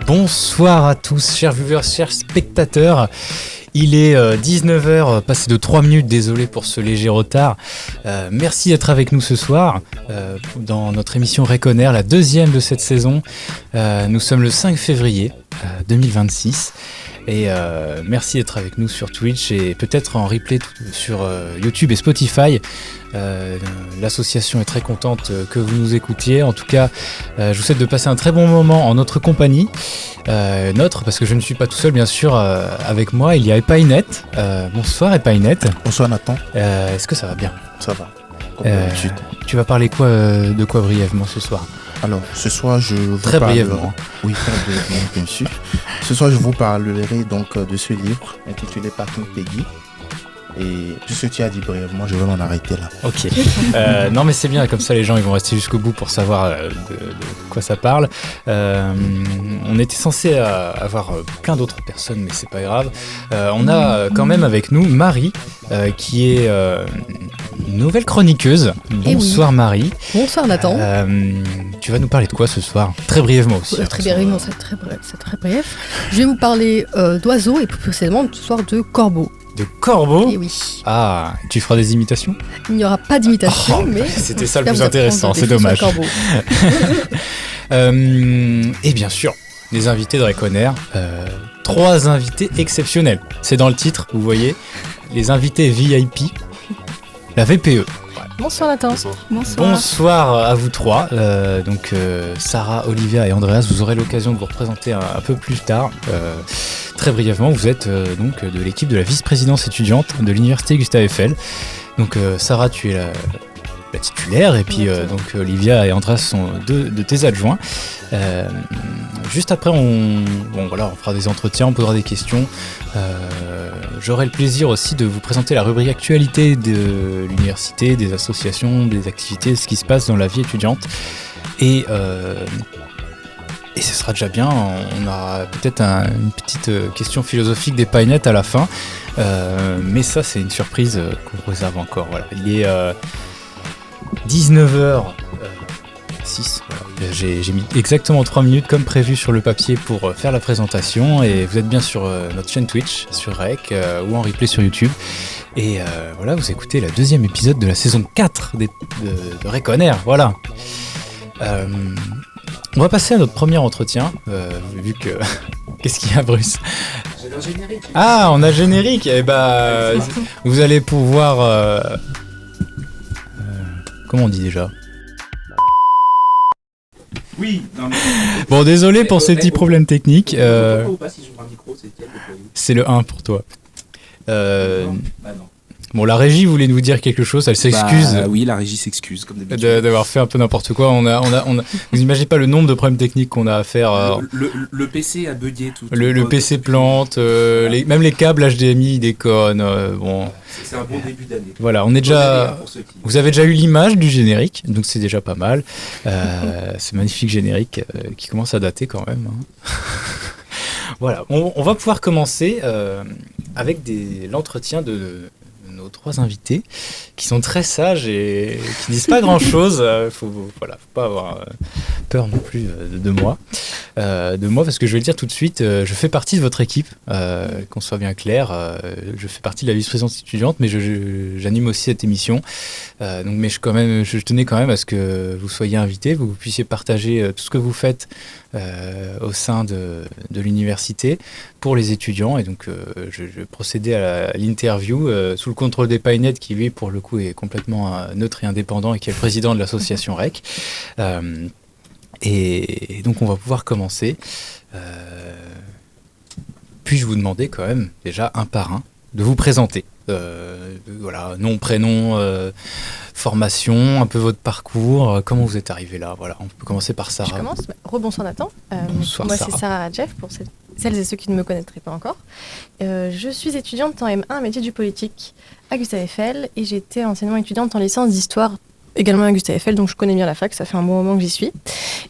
Bonsoir à tous, chers viewers, chers spectateurs. Il est 19h, passé de 3 minutes, désolé pour ce léger retard. Merci d'être avec nous ce soir dans notre émission Rec On Air, la deuxième de cette saison. Nous sommes le 5 février 2026. Et merci d'être avec nous sur Twitch et peut-être en replay sur YouTube et Spotify. L'association est très contente que vous nous écoutiez. En tout cas, je vous souhaite de passer un très bon moment en notre compagnie. Parce que je ne suis pas tout seul, bien sûr. Avec moi, il y a Epainet. Bonsoir Epainet. Bonsoir Nathan. Est-ce que ça va bien ? Ça va. Comme d'habitude. Tu vas parler de quoi brièvement ce soir ? Alors, ce soir, je vous Très brièvement. Oui, très brièvement, bien sûr. Ce soir, je vous parlerai donc de ce livre intitulé Parking Peggy. Et puisque tu as dit brièvement, je vais m'en arrêter là. Ok. Non mais c'est bien, comme ça les gens ils vont rester jusqu'au bout pour savoir de quoi ça parle. On était censé avoir plein d'autres personnes, mais c'est pas grave. On a quand même avec nous Marie, qui est une nouvelle chroniqueuse. Bonsoir oui. Marie. Bonsoir Nathan. Tu vas nous parler de quoi ce soir ? Très brièvement aussi. Très brièvement, c'est très bref. Je vais vous parler d'oiseaux et plus précisément ce soir de corbeaux. De corbeaux ? Eh oui. Ah, tu feras des imitations ? Il n'y aura pas d'imitation, mais... C'était ça le plus intéressant, c'est dommage. Et bien sûr, les invités de Rec On Air, 3 invités exceptionnels. C'est dans le titre, vous voyez, les invités VIP, la VPE. Bonsoir Nathan. Bonsoir à vous 3. Sarah, Olivia et Andreas, vous aurez l'occasion de vous représenter un peu plus tard. Très brièvement, vous êtes donc de l'équipe de la vice-présidence étudiante de l'université Gustave Eiffel. Donc Sarah, tu es la titulaire et puis donc Olivia et Andreas sont deux de tes adjoints. Juste après, on fera des entretiens, on posera des questions. J'aurai le plaisir aussi de vous présenter la rubrique actualité de l'université, des associations, des activités, ce qui se passe dans la vie étudiante. Et ce sera déjà bien, on aura peut-être une petite question philosophique des Painettes à la fin. Mais ça, c'est une surprise qu'on réserve encore. Voilà. Il est 19h06. Voilà. J'ai mis exactement 3 minutes comme prévu sur le papier pour faire la présentation. Et vous êtes bien sur notre chaîne Twitch, sur Rec ou en replay sur YouTube. Et voilà, vous écoutez le 2e épisode de la saison 4 de Rec On Air. Voilà. On va passer à notre premier entretien, vu que... Qu'est-ce qu'il y a, Bruce ? J'ai un générique. Ah, on a générique. Eh ben, vous allez pouvoir... comment on dit déjà ? Oui. Non, mais... Bon, désolé pour ces petits problèmes techniques. Ou pas, si j'ouvre un micro, c'est le 1 pour toi. Non. Bon, la régie voulait nous dire quelque chose, elle s'excuse. Oui, la régie s'excuse, comme d'habitude. D'avoir fait un peu n'importe quoi. Vous imaginez pas le nombre de problèmes techniques qu'on a à faire. Le PC a bugué tout. Le PC plante, même les câbles HDMI ils déconnent. Bon. C'est un bon début d'année. Voilà, on est déjà. Vous avez déjà eu l'image du générique, donc c'est déjà pas mal. Ce magnifique générique qui commence à dater quand même. Hein. Voilà, on va pouvoir commencer avec l'entretien de nos 3 invités qui sont très sages et qui disent pas grand chose. Faut pas avoir peur non plus de moi. Parce que je vais le dire tout de suite, je fais partie de votre équipe, qu'on soit bien clair. Je fais partie de la vice-présidence étudiante, mais j'anime aussi cette émission. Mais je tenais quand même à ce que vous soyez invités, vous puissiez partager tout ce que vous faites au sein de l'université pour les étudiants. Et donc, je procédais à l'interview sous le contrôle des Painettes, qui lui, pour le coup, est complètement neutre et indépendant et qui est le président de l'association REC. Et donc, on va pouvoir commencer. Puis-je vous demander quand même, déjà, un par un, de vous présenter. Voilà, nom, prénom, formation, un peu votre parcours, comment vous êtes arrivé là. Voilà, on peut commencer par Sarah. Je commence. Rebonsoir Nathan. Bonsoir, moi Sarah. C'est Sarah Jeff pour celles et ceux qui ne me connaîtraient pas encore. Je suis étudiante en M1 métier du politique à Gustave Eiffel et j'étais enseignante étudiante en licence d'histoire également à Gustave Eiffel, donc je connais bien la fac, ça fait un bon moment que j'y suis.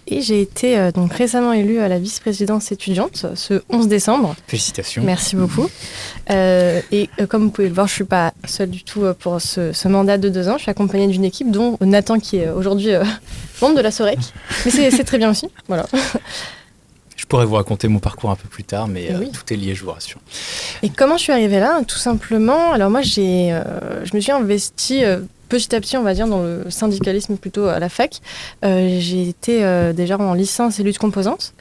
Et j'ai été donc récemment élue à la vice-présidence étudiante ce 11 décembre. Félicitations. Merci beaucoup. Comme vous pouvez le voir, je ne suis pas seule du tout pour ce mandat de 2 ans. Je suis accompagnée d'une équipe dont Nathan qui est aujourd'hui membre de la SOREC. Mais c'est très bien aussi. Voilà. Je pourrais vous raconter mon parcours un peu plus tard, mais Oui. tout est lié, je vous rassure. Et comment je suis arrivée là? Tout simplement, alors moi je me suis investie petit à petit, on va dire, dans le syndicalisme plutôt à la fac. J'ai été déjà en licence et lutte composante.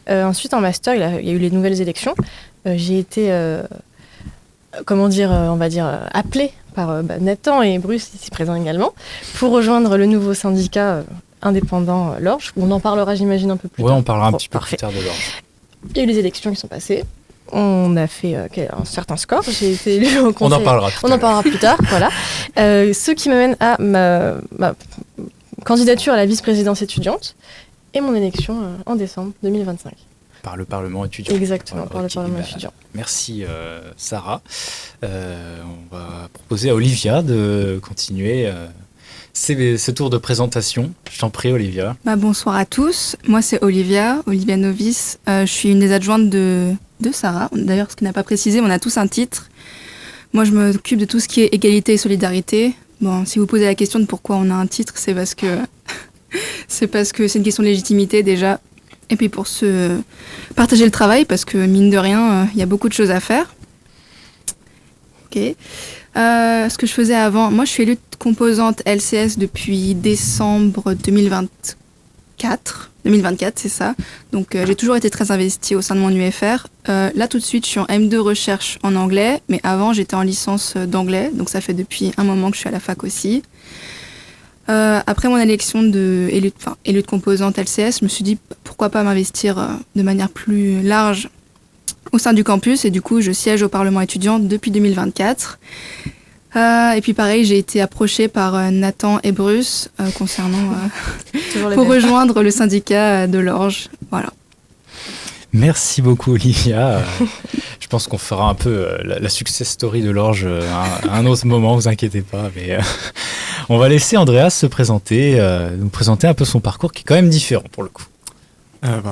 Ensuite, en master, il y a eu les nouvelles élections. J'ai été, on va dire, appelée par Nathan et Bruce, ici présents également, pour rejoindre le nouveau syndicat indépendant l'Orge. On en parlera, j'imagine, un peu plus tard. Ouais, on parlera un petit peu parfait. plus tard de l'Orge. Il y a eu les élections qui sont passées. On a fait un certain score. J'ai été élue au conseil. On en parlera On en parlera plus tard, voilà. Ce qui m'amène à ma candidature à la vice-présidence étudiante et mon élection en décembre 2025. Par le Parlement étudiant. Exactement, par le Ok, Parlement étudiant. Merci Sarah. On va proposer à Olivia de continuer ce tour de présentation. Je t'en prie, Olivia. Bonsoir à tous. Moi, c'est Olivia Novice. Je suis une des adjointes de Sarah. D'ailleurs, ce qui n'a pas précisé, on a tous un titre. Moi, je m'occupe de tout ce qui est égalité et solidarité. Bon, si vous posez la question de pourquoi on a un titre, c'est parce que c'est une question de légitimité déjà. Et puis pour se partager le travail, parce que mine de rien, il y a beaucoup de choses à faire. Ok. Ce que je faisais avant, moi je suis élue composante LCS depuis décembre 2024, c'est ça. Donc j'ai toujours été très investie au sein de mon UFR. Là tout de suite je suis en M2 recherche en anglais, mais avant j'étais en licence d'anglais, donc ça fait depuis un moment que je suis à la fac aussi. Après mon élection élue de composante LCS, je me suis dit pourquoi pas m'investir de manière plus large au sein du campus, et du coup je siège au Parlement étudiant depuis 2024. Et puis pareil, j'ai été approchée par Nathan et Bruce concernant pour rejoindre le syndicat de l'Orge. Voilà. Merci beaucoup, Olivia. Je pense qu'on fera un peu la success story de l'Orge à un autre moment, vous inquiétez pas. Mais on va laisser Andreas se présenter, nous présenter un peu son parcours qui est quand même différent pour le coup.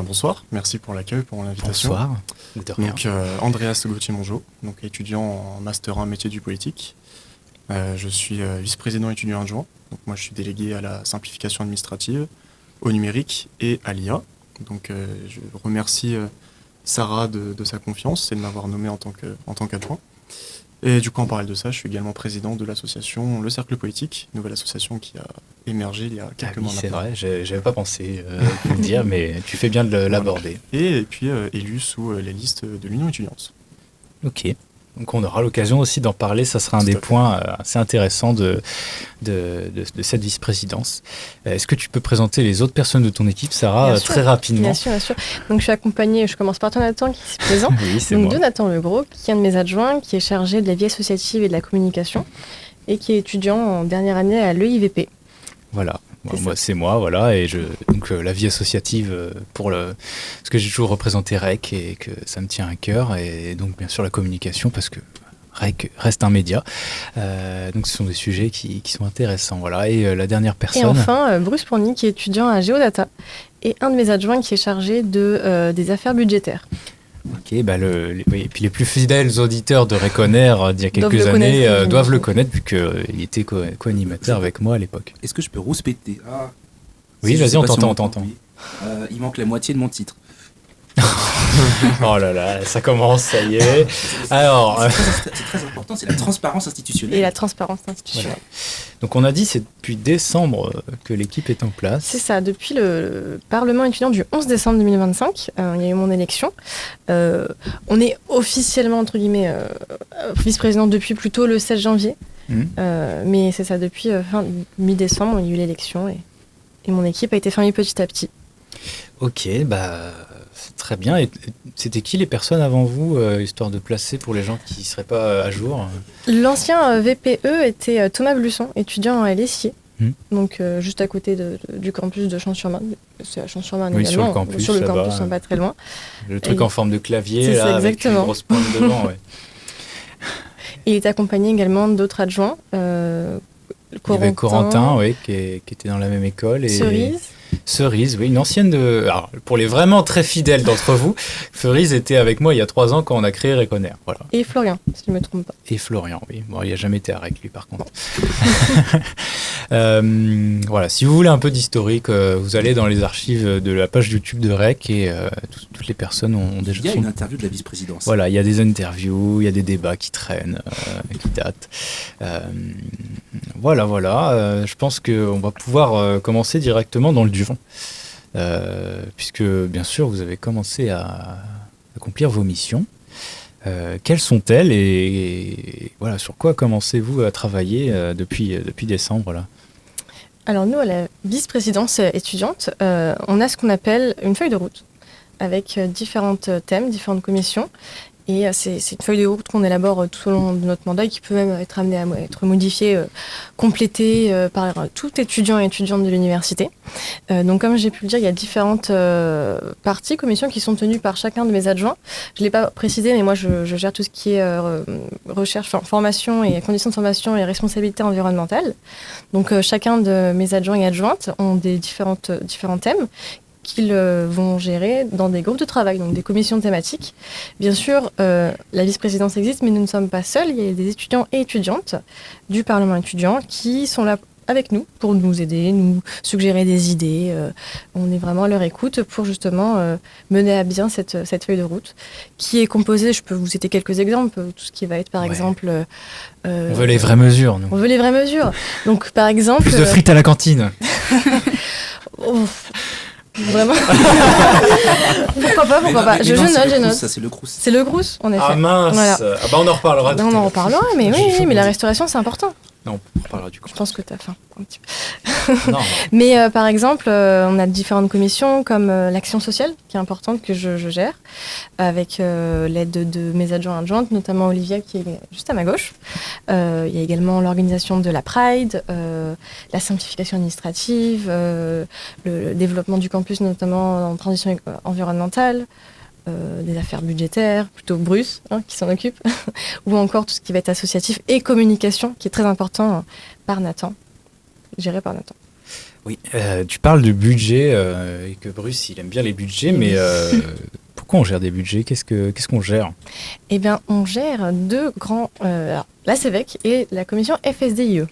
Bonsoir, merci pour l'accueil, pour l'invitation. Bonsoir. De rien. Donc Andreas Gauthier-Mongeau, donc étudiant en Master 1 métier du politique. Je suis vice-président étudiant adjoint. Donc moi je suis délégué à la simplification administrative, au numérique et à l'IA. Donc je remercie Sarah de sa confiance et de m'avoir nommé en tant qu'adjoint. Et du coup, en parallèle de ça, je suis également président de l'association Le Cercle Politique, nouvelle association qui a émergé il y a quelques mois maintenant. C'est vrai, j'avais pas pensé le dire, mais tu fais bien de l'aborder. Et puis élu sous les listes de l'Union étudiante. Ok. Donc on aura l'occasion aussi d'en parler, ça sera un des points assez intéressants de cette vice-présidence. Est-ce que tu peux présenter les autres personnes de ton équipe, Sarah, très rapidement? Bien sûr. Donc je suis accompagnée, je commence par toi Nathan qui est présent. Oui, c'est donc moi. de Nathan Legros, qui est un de mes adjoints, qui est chargé de la vie associative et de la communication et qui est étudiant en dernière année à l'EIVP. Voilà. C'est moi, voilà, et donc la vie associative parce que j'ai toujours représenté REC et que ça me tient à cœur, et donc bien sûr la communication parce que REC reste un média, donc ce sont des sujets qui sont intéressants, voilà. Et la dernière personne. Et enfin Bruce Pourny qui est étudiant à Géodata et un de mes adjoints qui est chargé des affaires budgétaires. Ok, oui, et puis les plus fidèles auditeurs de Reconair d'il y a quelques années doivent le connaître vu qu'il était co-animateur avec moi à l'époque. Est-ce que je peux rouspéter? Oui, vas-y, on t'entend. Oui. Il manque la moitié de mon titre. Oh là là, ça commence, ça y est. Alors, C'est très important, c'est la transparence institutionnelle. Et la transparence institutionnelle. voilà. Donc on a dit c'est depuis décembre que l'équipe est en place. C'est ça, depuis le Parlement étudiant du 11 décembre 2025, il y a eu mon élection. On est officiellement, entre guillemets, vice-président depuis plutôt le 16 janvier. Mais c'est ça, depuis mi-décembre, il y a eu l'élection et mon équipe a été formée petit à petit. Ok, c'est très bien. Et c'était qui les personnes avant vous, histoire de placer pour les gens qui ne seraient pas à jour? L'ancien VPE était Thomas Blusson, étudiant à Lessier, donc juste à côté du campus de Champs-sur-Marne. C'est à Champs-sur-Marne oui, également, sur le campus, pas très loin. Le truc en forme de clavier, C'est là, ça, avec exactement. une grosse pointe devant, ouais. Et il est accompagné également d'autres adjoints. Il y avait Corentin, oui, qui était dans la même école. Et Cerise, oui, une ancienne de... Alors, pour les vraiment très fidèles d'entre vous, Cerise était avec moi il y a 3 ans quand on a créé Reconner. Voilà. Et Florian, si je ne me trompe pas. Et Florian, oui. Bon, il n'a jamais été à Rec, lui, par contre. Voilà, si vous voulez un peu d'historique, vous allez dans les archives de la page YouTube de Rec et toutes les personnes ont déjà... Il y a une interview de la vice-présidence. Voilà, il y a des interviews, il y a des débats qui traînent, qui datent. Voilà. Je pense qu'on va pouvoir commencer directement dans le dur. Puisque, bien sûr, vous avez commencé à accomplir vos missions. Quelles sont-elles et voilà, sur quoi commencez-vous à travailler depuis décembre là ? Alors nous, à la vice-présidence étudiante, on a ce qu'on appelle une feuille de route avec différents thèmes, différentes commissions. Et c'est une feuille de route qu'on élabore tout au long de notre mandat et qui peut même être amenée à être modifiée, complétée par tout étudiant et étudiante de l'université. Donc comme j'ai pu le dire, il y a différentes parties, commissions qui sont tenues par chacun de mes adjoints. Je ne l'ai pas précisé, mais moi je gère tout ce qui est recherche, formation et conditions de formation et responsabilité environnementale. Donc chacun de mes adjoints et adjointes ont des différents thèmes qu'ils vont gérer dans des groupes de travail, donc des commissions thématiques. Bien sûr, la vice-présidence existe, mais nous ne sommes pas seuls. Il y a des étudiants et étudiantes du Parlement étudiant qui sont là avec nous pour nous aider, nous suggérer des idées. On est vraiment à leur écoute pour justement mener à bien cette feuille de route qui est composée, je peux vous citer quelques exemples, tout ce qui va être par exemple... on veut les vraies mesures, nous. On veut les vraies mesures. Donc par exemple... Plus de frites à la cantine. Vraiment. Pourquoi pas. Je note. Ça, c'est le Crous. C'est le Crous, en effet. Ah mince. Voilà. Ah bah on en reparlera. On en reparlera, mais oui, mais la restauration, c'est important. Non, on reparlera du coup. Je pense que tu as faim un petit peu. Non. Mais par exemple, on a différentes commissions comme l'action sociale, qui est importante, que je gère, avec l'aide de mes adjoints et adjointes, notamment Olivia, qui est juste à ma gauche. Il y a également l'organisation de la Pride, la simplification administrative, le développement du campus, notamment en transition environnementale. Des affaires budgétaires, plutôt Bruce qui s'en occupe, ou encore tout ce qui va être associatif et communication, qui est très important par Nathan, géré par Nathan. Oui, tu parles de budget et que Bruce, il aime bien les budgets, mais pourquoi on gère des budgets ? Qu'est-ce qu'on gère ? Eh bien, on gère 2 grands, la CEVEC et la commission FSDIE.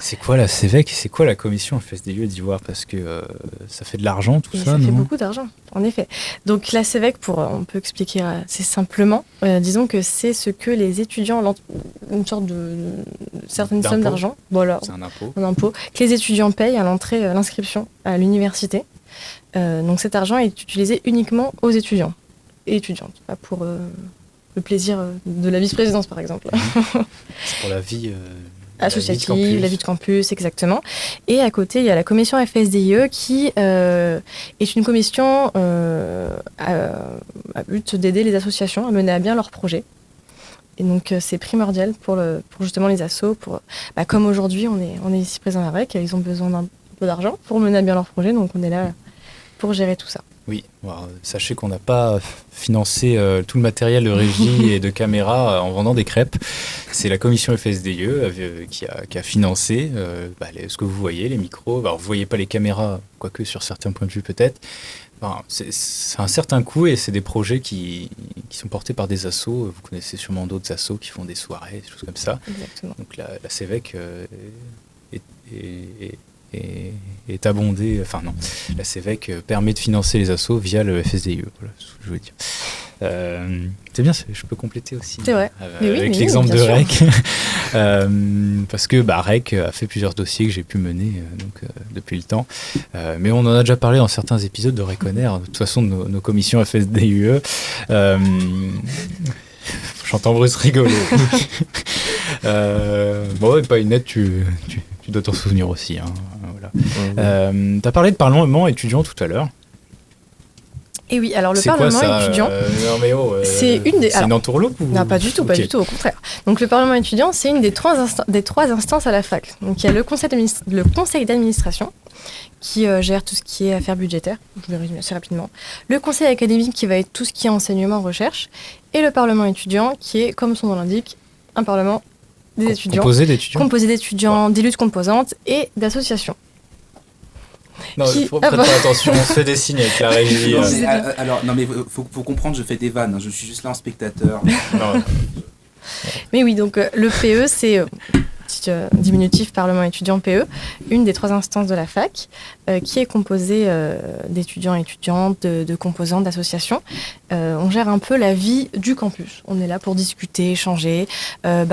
C'est quoi la CEVEC et c'est quoi la commission FSDIE d'Ivoire ? Parce que ça fait de l'argent tout ça, ça non ? fait beaucoup d'argent, en effet. Donc la CEVEC, on peut expliquer assez simplement, disons que c'est ce que les étudiants, une sorte de certaine somme d'argent, voilà, c'est un impôt, que les étudiants payent à l'entrée, l'inscription à l'université. Donc cet argent est utilisé uniquement aux étudiants et étudiantes, pas pour le plaisir de la vice-présidence par exemple. C'est pour la vie... associative, la vie de campus, exactement. Et à côté, il y a la commission FSDIE qui est une commission à but d'aider les associations à mener à bien leurs projets. Et donc, c'est primordial pour justement les assos. Comme aujourd'hui, on est ici présent à REC, ils ont besoin d'un peu d'argent pour mener à bien leurs projets, donc on est là pour gérer tout ça. Oui, sachez qu'on n'a pas financé tout le matériel de régie et de caméra en vendant des crêpes. C'est la commission FSDIE qui a financé ce que vous voyez, les micros. Alors, vous ne voyez pas les caméras, quoique sur certains points de vue peut-être. C'est un certain coût et c'est des projets qui sont portés par des assos. Vous connaissez sûrement d'autres assos qui font des soirées, des choses comme ça. Exactement. Donc la CEVEC est abondée, enfin non, la CEVEC permet de financer les assos via le FSDIE, voilà ce que je voulais dire. C'est bien, je peux compléter aussi. C'est vrai. Avec l'exemple de REC, parce que REC a fait plusieurs dossiers que j'ai pu mener depuis le temps, mais on en a déjà parlé dans certains épisodes de Reconner, de toute façon de nos commissions FSDIE. J'entends Bruce rigoler. Pas une lettre, tu dois t'en souvenir aussi. Voilà. Tu as parlé de Parlement étudiant tout à l'heure. Et oui, alors le c'est Parlement quoi, ça, étudiant, c'est une entourloupe ou... Non, pas du tout, Okay. pas du tout, au contraire. Donc le Parlement étudiant, c'est une des trois instances à la fac. Donc il y a le conseil d'administration qui gère tout ce qui est affaires budgétaires, je vais résumer assez rapidement. Le conseil académique qui va être tout ce qui est enseignement, recherche. Et le Parlement étudiant qui est, comme son nom l'indique, un parlement des étudiants. Composé d'étudiants D'élus de composantes et d'associations. Non, il faut prêter attention, on se fait des signes avec la régie. Non mais faut comprendre, je fais des vannes, hein, je suis juste là en spectateur. Mais oui, donc le PE, c'est diminutif Parlement étudiant PE, une des 3 instances de la fac, qui est composée d'étudiants et étudiantes, de composantes, d'associations. On gère un peu la vie du campus. On est là pour discuter, échanger,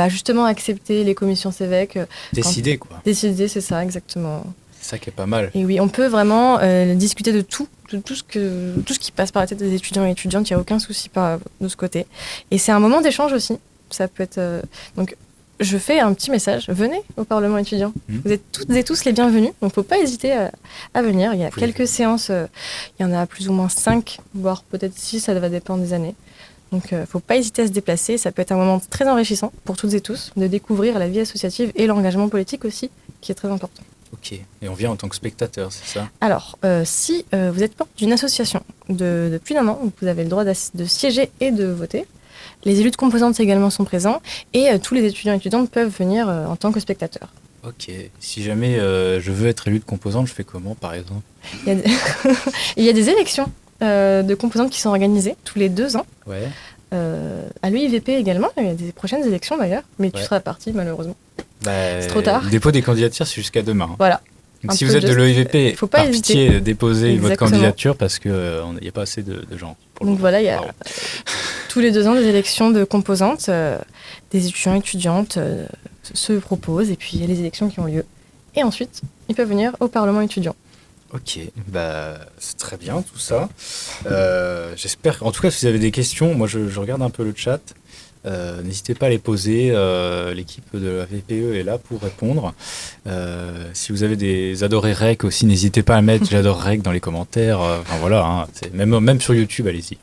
justement accepter les commissions CEVEC. Décider, quoi. Décider, c'est ça, exactement. C'est ça qui est pas mal. Et oui, on peut vraiment discuter de tout ce qui passe par la tête des étudiants et étudiantes. Il n'y a aucun souci de ce côté. Et c'est un moment d'échange aussi. Ça peut être... Donc, je fais un petit message. Venez au Parlement étudiant. Vous êtes toutes et tous les bienvenus. Donc, il ne faut pas hésiter à venir. Il y a quelques séances. Il y en a plus ou moins 5, voire peut-être 6. Ça va dépendre des années. Donc, il ne faut pas hésiter à se déplacer. Ça peut être un moment très enrichissant pour toutes et tous de découvrir la vie associative et l'engagement politique aussi, qui est très important. Ok, et on vient en tant que spectateur, c'est ça? Alors, si vous êtes membre d'une association de plus d'1 an, vous avez le droit de siéger et de voter. Les élus de composantes également sont présents et tous les étudiants et étudiantes peuvent venir en tant que spectateurs. Ok, si jamais je veux être élu de composante, je fais comment par exemple? Il y a des élections de composantes qui sont organisées tous les 2 ans. Ouais. À l'UIVP également, il y a des prochaines élections d'ailleurs, mais tu seras parti malheureusement. C'est trop tard. Le dépôt des candidatures, c'est jusqu'à demain. Voilà. Donc si vous êtes de l'OIVP, par pitié, déposez votre candidature parce qu'il n'y a pas assez de gens. Donc voilà, il y a tous les 2 ans des élections de composantes, des étudiants et étudiantes se proposent et puis il y a les élections qui ont lieu. Et ensuite, ils peuvent venir au Parlement étudiant. Ok, c'est très bien tout ça. J'espère, en tout cas, si vous avez des questions, moi je regarde un peu le chat. N'hésitez pas à les poser. L'équipe de la VPE est là pour répondre. Si vous avez des adorés rec aussi, n'hésitez pas à mettre j'adore rec dans les commentaires. Enfin voilà, hein, même sur YouTube, allez-y.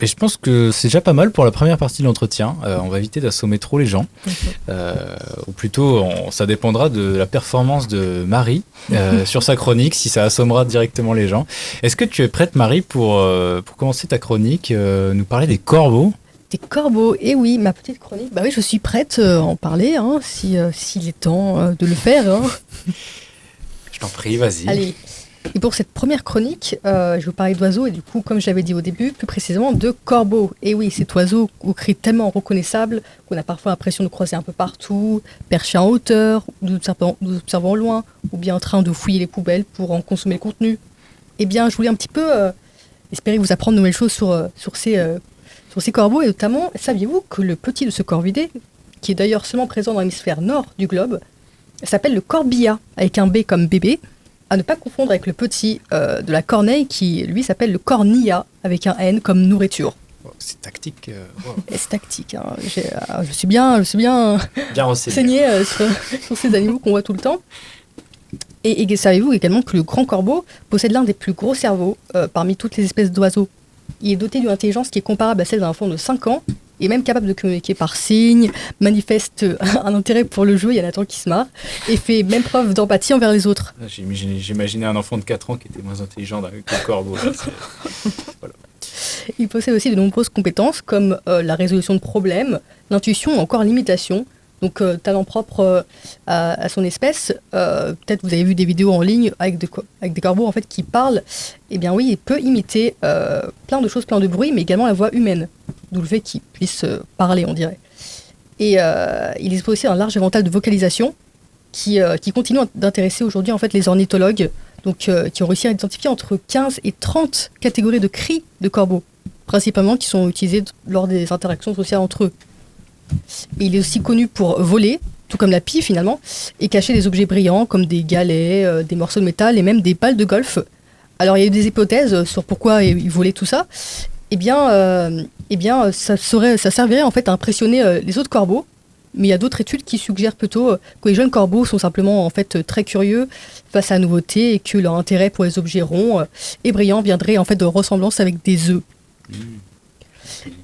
Mais je pense que c'est déjà pas mal pour la première partie de l'entretien. On va éviter d'assommer trop les gens. Ou plutôt, ça dépendra de la performance de Marie sur sa chronique, si ça assommera directement les gens. Est-ce que tu es prête, Marie, pour commencer ta chronique, nous parler des corbeaux? Des corbeaux, et oui, ma petite chronique. Bah oui, je suis prête à en parler, hein, s'il est temps de le faire. Hein. Je t'en prie, vas-y. Allez. Et pour cette première chronique, je vais vous parler d'oiseaux et du coup, comme j'avais dit au début, plus précisément de corbeaux. Et oui, cet oiseau au cri tellement reconnaissable qu'on a parfois l'impression de croiser un peu partout, perché en hauteur, nous observant au loin, ou bien en train de fouiller les poubelles pour en consommer le contenu. Eh bien, je voulais un petit peu espérer vous apprendre de nouvelles choses sur ces corbeaux, et notamment, saviez-vous que le petit de ce corvidé, qui est d'ailleurs seulement présent dans l'hémisphère nord du globe, s'appelle le corbillard, avec un B comme bébé, à ne pas confondre avec le petit de la corneille qui, lui, s'appelle le cornilla, avec un N comme nourriture. Oh, c'est tactique. C'est tactique. Hein. Je suis bien renseigné sur ces animaux qu'on voit tout le temps. Et savez-vous également que le grand corbeau possède l'un des plus gros cerveaux parmi toutes les espèces d'oiseaux. Il est doté d'une intelligence qui est comparable à celle d'un enfant de 5 ans, et même capable de communiquer par signes, manifeste un intérêt pour le jeu, il y a Nathan qui se marre, et fait même preuve d'empathie envers les autres. J'imaginais un enfant de 4 ans qui était moins intelligent que le corbeau. Là, voilà. Il possède aussi de nombreuses compétences comme la résolution de problèmes, l'intuition ou encore l'imitation. Donc talent propre à son espèce. Peut-être vous avez vu des vidéos en ligne avec des corbeaux en fait qui parlent. Eh bien oui, il peut imiter plein de choses, plein de bruits, mais également la voix humaine. D'où le fait qu'il puisse parler, on dirait. Et il dispose aussi d'un large éventail de vocalisation qui continue d'intéresser aujourd'hui en fait les ornithologues, donc qui ont réussi à identifier entre 15 et 30 catégories de cris de corbeaux, principalement qui sont utilisés lors des interactions sociales entre eux. Et il est aussi connu pour voler, tout comme la pie finalement, et cacher des objets brillants comme des galets, des morceaux de métal et même des balles de golf. Alors il y a eu des hypothèses sur pourquoi il volait tout ça. Eh bien ça servirait en fait à impressionner les autres corbeaux, mais il y a d'autres études qui suggèrent plutôt que les jeunes corbeaux sont simplement en fait très curieux face à la nouveauté et que leur intérêt pour les objets ronds et brillants viendrait en fait de ressemblance avec des œufs.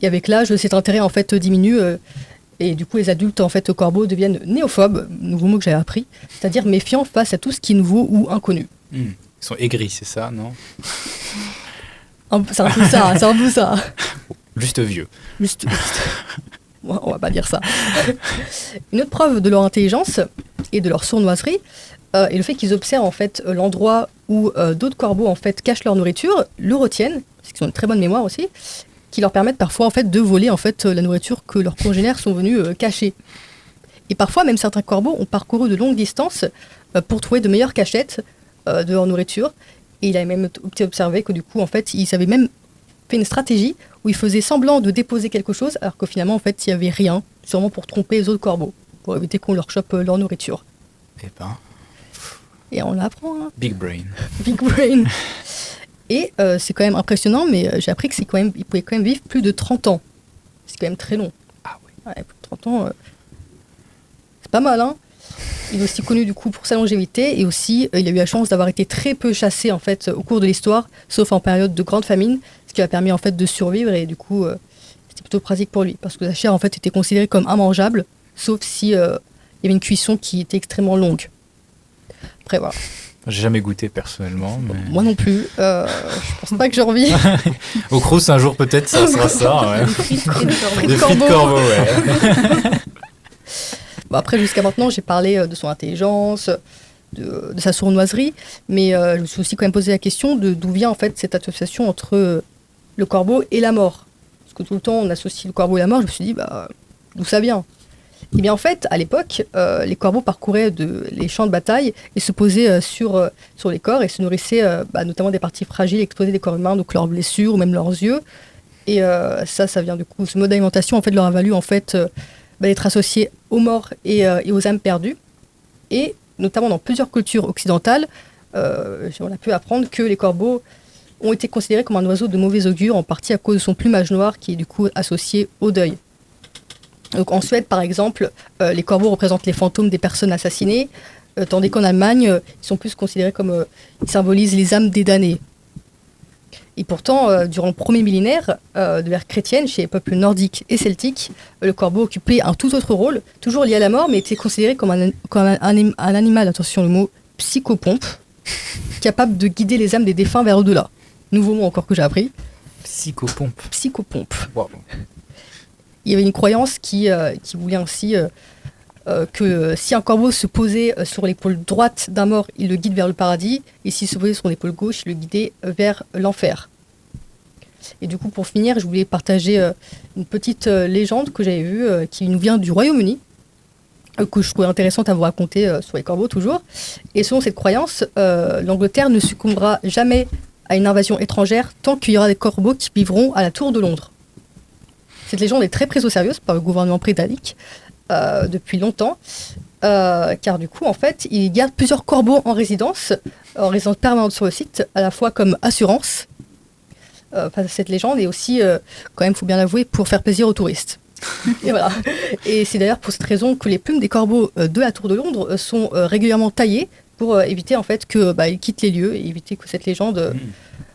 Et avec l'âge, cet intérêt en fait diminue. Et du coup, les adultes en fait corbeaux deviennent néophobes, nouveau mot que j'avais appris, c'est-à-dire méfiants face à tout ce qui est nouveau ou inconnu. Ils sont aigris, c'est ça, non? C'est un peu ça, c'est un peu ça. Juste vieux. Juste. On va pas dire ça. Une autre preuve de leur intelligence et de leur sournoiserie est le fait qu'ils observent en fait l'endroit où d'autres corbeaux en fait cachent leur nourriture, le retiennent, parce qu'ils ont une très bonne mémoire aussi, qui leur permettent parfois en fait de voler en fait la nourriture que leurs congénères sont venus cacher. Et parfois même certains corbeaux ont parcouru de longues distances pour trouver de meilleures cachettes de leur nourriture. Et il a même été observé que du coup en fait ils avaient même fait une stratégie où ils faisaient semblant de déposer quelque chose alors que finalement en fait il n'y avait rien, sûrement pour tromper les autres corbeaux, pour éviter qu'on leur chope leur nourriture. Eh ben, Et on l'apprend, hein. big brain. Big brain. Et c'est quand même impressionnant, mais j'ai appris que c'est quand même, ils pouvaient quand même vivre plus de 30 ans. C'est quand même très long. Ah ouais. Plus de 30 ans, c'est pas mal, hein. Il est aussi connu du coup pour sa longévité et aussi il a eu la chance d'avoir été très peu chassé en fait au cours de l'histoire, sauf en période de grande famine, ce qui lui a permis en fait de survivre et du coup c'était plutôt pratique pour lui parce que sa chair en fait était considérée comme immangeable, sauf si il y avait une cuisson qui était extrêmement longue. Après voilà. J'ai jamais goûté personnellement. Mais... Moi non plus. Je pense pas que j'ai envie. Au Crous un jour peut-être ça sera ça. Ouais. Des frites Des frites corbeaux, ouais. Bon, après, jusqu'à maintenant, j'ai parlé de son intelligence, de sa sournoiserie, mais je me suis aussi quand même posé la question de d'où vient en fait cette association entre le corbeau et la mort. Parce que tout le temps, on associe le corbeau et la mort. Je me suis dit, d'où ça vient? Et bien en fait, à l'époque, les corbeaux parcouraient les champs de bataille et se posaient sur les corps et se nourrissaient notamment des parties fragiles exposées des corps humains, donc leurs blessures ou même leurs yeux. Et ça vient du coup, ce mode d'alimentation en fait leur a valu en fait d'être associés aux morts et aux âmes perdues. Et notamment dans plusieurs cultures occidentales, on a pu apprendre que les corbeaux ont été considérés comme un oiseau de mauvais augure, en partie à cause de son plumage noir qui est du coup associé au deuil. Donc en Suède, par exemple, les corbeaux représentent les fantômes des personnes assassinées, tandis qu'en Allemagne, ils sont plus considérés comme... ils symbolisent les âmes des damnés. Et pourtant, durant le premier millénaire de l'ère chrétienne, chez les peuples nordiques et celtiques, le corbeau occupait un tout autre rôle, toujours lié à la mort, mais était considéré comme un animal, attention le mot, psychopompe, capable de guider les âmes des défunts vers au-delà. Nouveau mot encore que j'ai appris. Psychopompe. Psychopompe. Wow. Il y avait une croyance qui voulait ainsi que si un corbeau se posait sur l'épaule droite d'un mort, il le guide vers le paradis, et s'il se posait sur l'épaule gauche, il le guidait vers l'enfer. Et du coup, pour finir, je voulais partager une petite légende que j'avais vue, qui nous vient du Royaume-Uni, que je trouvais intéressante à vous raconter sur les corbeaux toujours. Et selon cette croyance, l'Angleterre ne succombera jamais à une invasion étrangère tant qu'il y aura des corbeaux qui vivront à la Tour de Londres. Cette légende est très prise au sérieux par le gouvernement britannique depuis longtemps, car du coup, en fait, ils gardent plusieurs corbeaux en résidence permanente sur le site, à la fois comme assurance face à cette légende et aussi, quand même, il faut bien l'avouer, pour faire plaisir aux touristes. Et voilà. Et c'est d'ailleurs pour cette raison que les plumes des corbeaux de la Tour de Londres sont régulièrement taillées pour éviter en fait qu'ils quittent les lieux et éviter que cette légende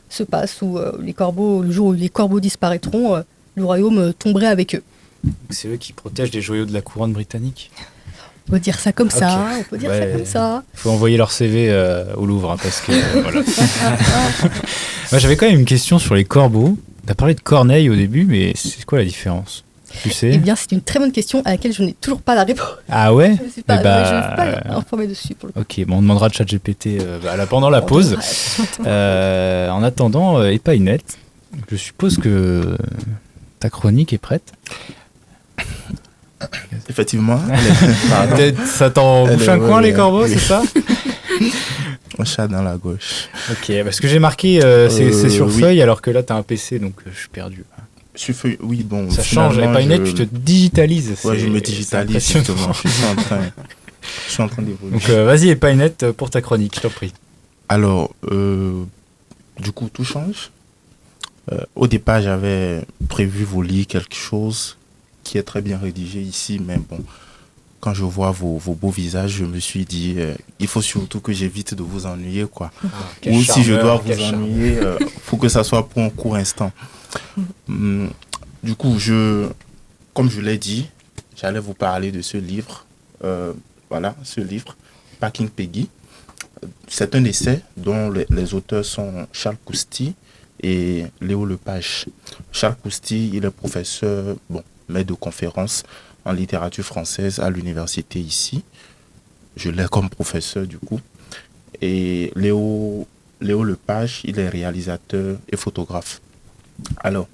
se passe où le jour où les corbeaux disparaîtront, le royaume tomberait avec eux. C'est eux qui protègent les joyaux de la couronne britannique. On peut dire ça comme ça, Okay. on peut dire ça comme ça. Il faut envoyer leur CV au Louvre, hein, parce que voilà. Moi, j'avais quand même une question sur les corbeaux. Tu as parlé de corneille au début, mais c'est quoi la différence? Tu sais? Eh bien, c'est une très bonne question à laquelle je n'ai toujours pas la réponse. Ah ouais? Je ne suis pas, informée dessus pour le coup. Ok, bon, on demandera de ChatGPT pendant la pause. En attendant, Epainette, je suppose que ta chronique est prête. Effectivement. Ça t'en bouche un coin, les corbeaux, oui. c'est ça? Un chat dans la gauche. Ok, parce que j'ai marqué c'est sur oui. feuille, alors que là t'as un PC, donc je suis perdu. Sur feuille, oui, bon. Ça change, Epainette, tu te digitalises. Ouais, je me digitalise, justement. Je suis en train d'évoluer. Donc vas-y, Epainette, pour ta chronique, je t'en prie. Alors, du coup, tout change. Au départ, j'avais prévu vous lire quelque chose qui est très bien rédigé ici, mais bon, quand je vois vos beaux visages, je me suis dit, il faut surtout que j'évite de vous ennuyer, quoi. Ou si je dois vous ennuyer, faut que ça soit pour un court instant. Du coup, comme je l'ai dit, j'allais vous parler de ce livre. Voilà, ce livre, Packing Peggy. C'est un essai dont les auteurs sont Charles Cousty et Léo Lepage. Charles Cousty, il est professeur, maître de conférence en littérature française à l'université ici. Je l'ai comme professeur du coup. Et Léo Lepage, il est réalisateur et photographe. Alors,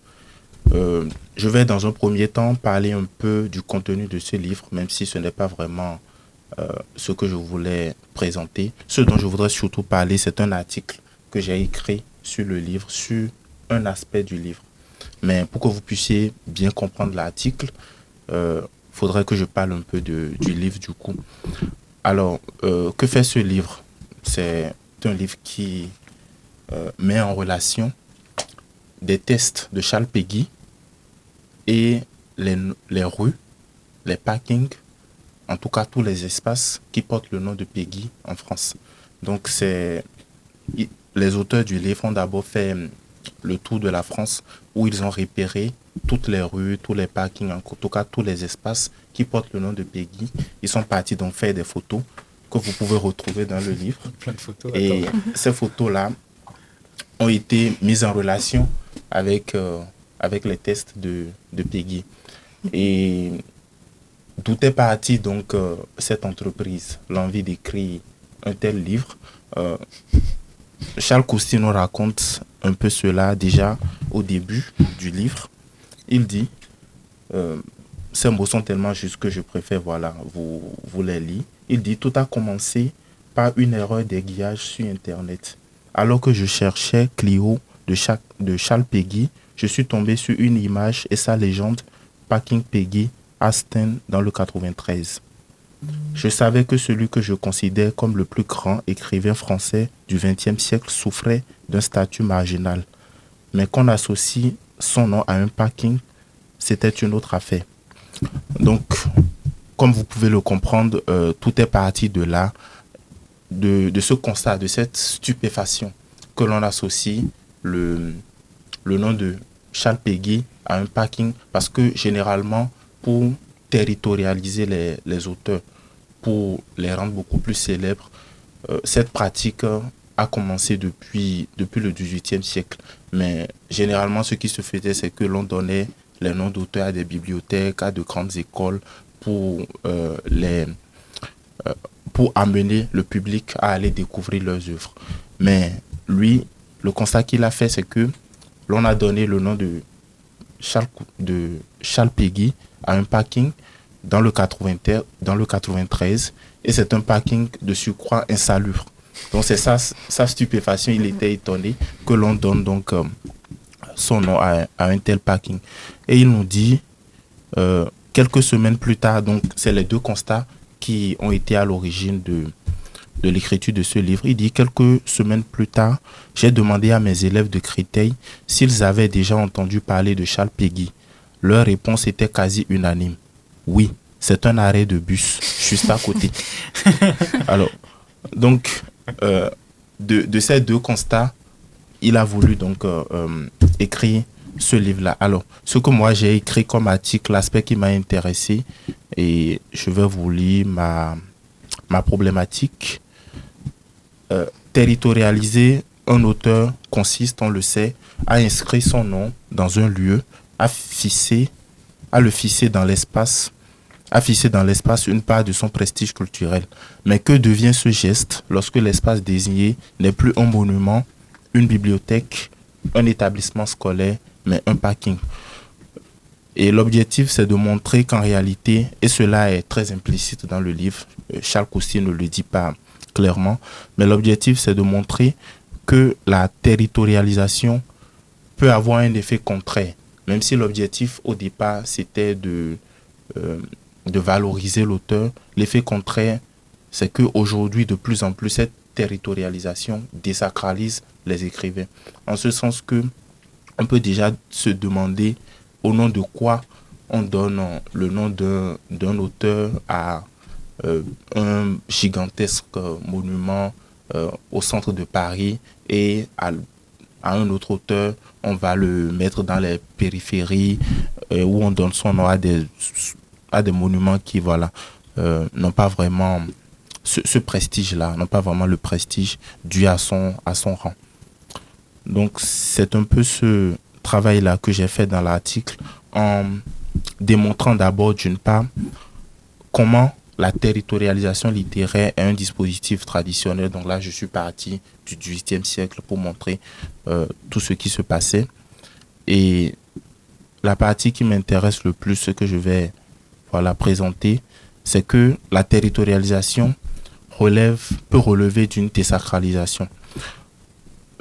je vais dans un premier temps parler un peu du contenu de ce livre, même si ce n'est pas vraiment ce que je voulais présenter. Ce dont je voudrais surtout parler, c'est un article que j'ai écrit sur le livre, sur un aspect du livre. Mais pour que vous puissiez bien comprendre l'article, faudrait que je parle un peu du livre du coup. Alors, que fait ce livre? C'est un livre qui met en relation des tests de Charles Péguy et les rues, les parkings, en tout cas tous les espaces qui portent le nom de Péguy en France. Donc les auteurs du livre ont d'abord fait le tour de la France où ils ont repéré toutes les rues, tous les parkings, en tout cas tous les espaces qui portent le nom de Péguy. Ils sont partis donc faire des photos que vous pouvez retrouver dans le livre. Plein de photos. Et ces photos-là ont été mises en relation avec les tests de Péguy. Et d'où est partie donc cette entreprise, l'envie d'écrire un tel livre. Charles Cousty nous raconte un peu cela déjà au début du livre. Il dit, ces mots sont tellement justes que je préfère vous les lire. Il dit, tout a commencé par une erreur d'aiguillage sur Internet. Alors que je cherchais Clio de Charles Péguy, je suis tombé sur une image et sa légende, Parking Péguy, Aston dans le 93. Je savais que celui que je considère comme le plus grand écrivain français du XXe siècle souffrait d'un statut marginal. Mais qu'on associe son nom à un parking, c'était une autre affaire. Donc, comme vous pouvez le comprendre, tout est parti de là, de ce constat, de cette stupéfaction que l'on associe le nom de Charles Péguy à un parking, parce que généralement, pour territorialiser les auteurs, pour les rendre beaucoup plus célèbres, cette pratique a commencé depuis le XVIIIe siècle. Mais généralement, ce qui se faisait, c'est que l'on donnait les noms d'auteurs à des bibliothèques, à de grandes écoles, pour amener le public à aller découvrir leurs œuvres. Mais lui, le constat qu'il a fait, c'est que l'on a donné le nom de Charles Péguy à un parking dans le 93, et c'est un parking de surcroît insalubre. Donc c'est ça, sa stupéfaction, il était étonné que l'on donne donc son nom à un tel parking. Et il nous dit, quelques semaines plus tard, donc c'est les deux constats qui ont été à l'origine de l'écriture de ce livre. Il dit, quelques semaines plus tard, j'ai demandé à mes élèves de Créteil s'ils avaient déjà entendu parler de Charles Péguy. Leur réponse était quasi unanime. Oui, c'est un arrêt de bus juste à côté. Alors, donc, de ces deux constats, il a voulu donc écrire ce livre-là. Alors, ce que moi j'ai écrit comme article, l'aspect qui m'a intéressé, et je vais vous lire ma problématique. Territorialiser un auteur consiste, on le sait, à inscrire son nom dans un lieu, à le fisser dans l'espace une part de son prestige culturel. Mais que devient ce geste lorsque l'espace désigné n'est plus un monument, une bibliothèque, un établissement scolaire, mais un parking? Et l'objectif, c'est de montrer qu'en réalité, et cela est très implicite dans le livre, Charles Cousty ne le dit pas clairement, mais l'objectif, c'est de montrer que la territorialisation peut avoir un effet contraire. Même si l'objectif au départ, c'était de valoriser l'auteur, l'effet contraire, c'est qu'aujourd'hui, de plus en plus, cette territorialisation désacralise les écrivains. En ce sens que on peut déjà se demander au nom de quoi on donne le nom d'un auteur à un gigantesque monument au centre de Paris, et à un autre auteur, on va le mettre dans les périphéries où on donne son nom à des monuments qui n'ont pas vraiment ce prestige-là, n'ont pas vraiment le prestige dû à son rang. Donc c'est un peu ce travail-là que j'ai fait dans l'article en démontrant d'abord d'une part comment la territorialisation littéraire est un dispositif traditionnel. Donc là, je suis parti du XVIIIe siècle pour montrer tout ce qui se passait. Et la partie qui m'intéresse le plus, ce que je vais présenter, c'est que la territorialisation peut relever d'une désacralisation.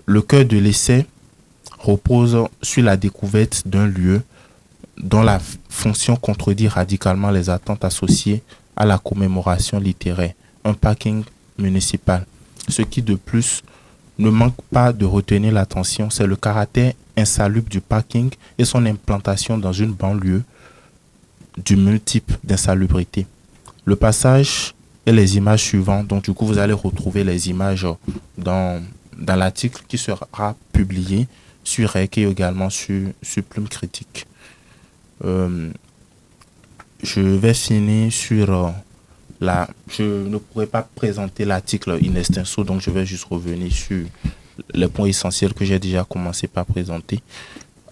Le cœur de l'essai repose sur la découverte d'un lieu dont la fonction contredit radicalement les attentes associées à la commémoration littéraire, un parking municipal. Ce qui de plus ne manque pas de retenir l'attention, c'est le caractère insalubre du parking et son implantation dans une banlieue du même type d'insalubrité. Le passage et les images suivantes, donc du coup vous allez retrouver les images dans l'article qui sera publié sur REC et également sur Plume Critique. Je vais finir sur je ne pourrai pas présenter l'article in extenso, donc je vais juste revenir sur les points essentiels que j'ai déjà commencé par présenter.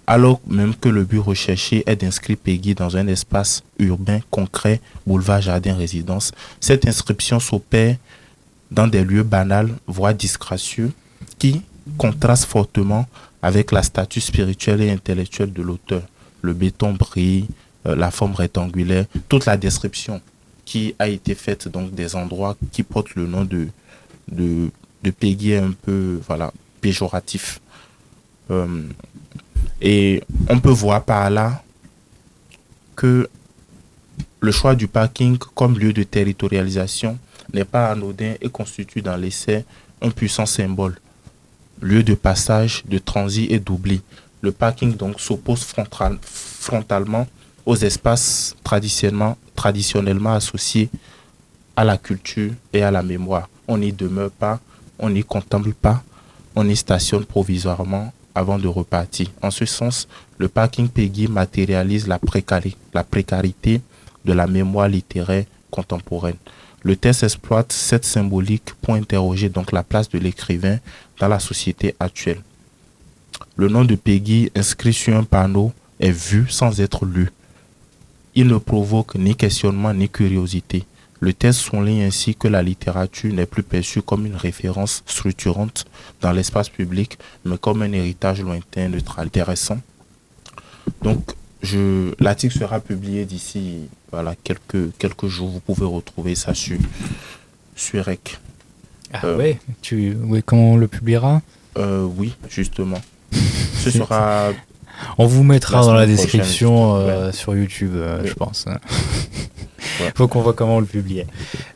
Alors même que le but recherché est d'inscrire Peggy dans un espace urbain concret, boulevard, jardin, résidence, cette inscription s'opère dans des lieux banals, voire disgracieux, qui contrastent fortement avec la stature spirituelle et intellectuelle de l'auteur. Le béton brille, la forme rectangulaire, toute la description qui a été faite donc des endroits qui portent le nom de Peggy est un peu péjoratif. Et on peut voir par là que le choix du parking comme lieu de territorialisation n'est pas anodin et constitue dans l'essai un puissant symbole. Lieu de passage, de transit et d'oubli. Le parking donc s'oppose frontalement aux espaces traditionnellement associés à la culture et à la mémoire. On n'y demeure pas, on n'y contemple pas, on y stationne provisoirement avant de repartir. En ce sens, le parking Peggy matérialise la précarité de la mémoire littéraire contemporaine. Le texte exploite cette symbolique pour interroger donc la place de l'écrivain dans la société actuelle. Le nom de Peggy inscrit sur un panneau est vu sans être lu. Il ne provoque ni questionnement ni curiosité. Le texte souligne ainsi que la littérature n'est plus perçue comme une référence structurante dans l'espace public, mais comme un héritage lointain, intéressant. Donc, l'article sera publié d'ici quelques jours. Vous pouvez retrouver ça sur REC. Quand on le publiera ? Oui, justement. Ce sera... On vous mettra dans la description sur YouTube, je pense. Ouais. Faut qu'on voit comment on le publie.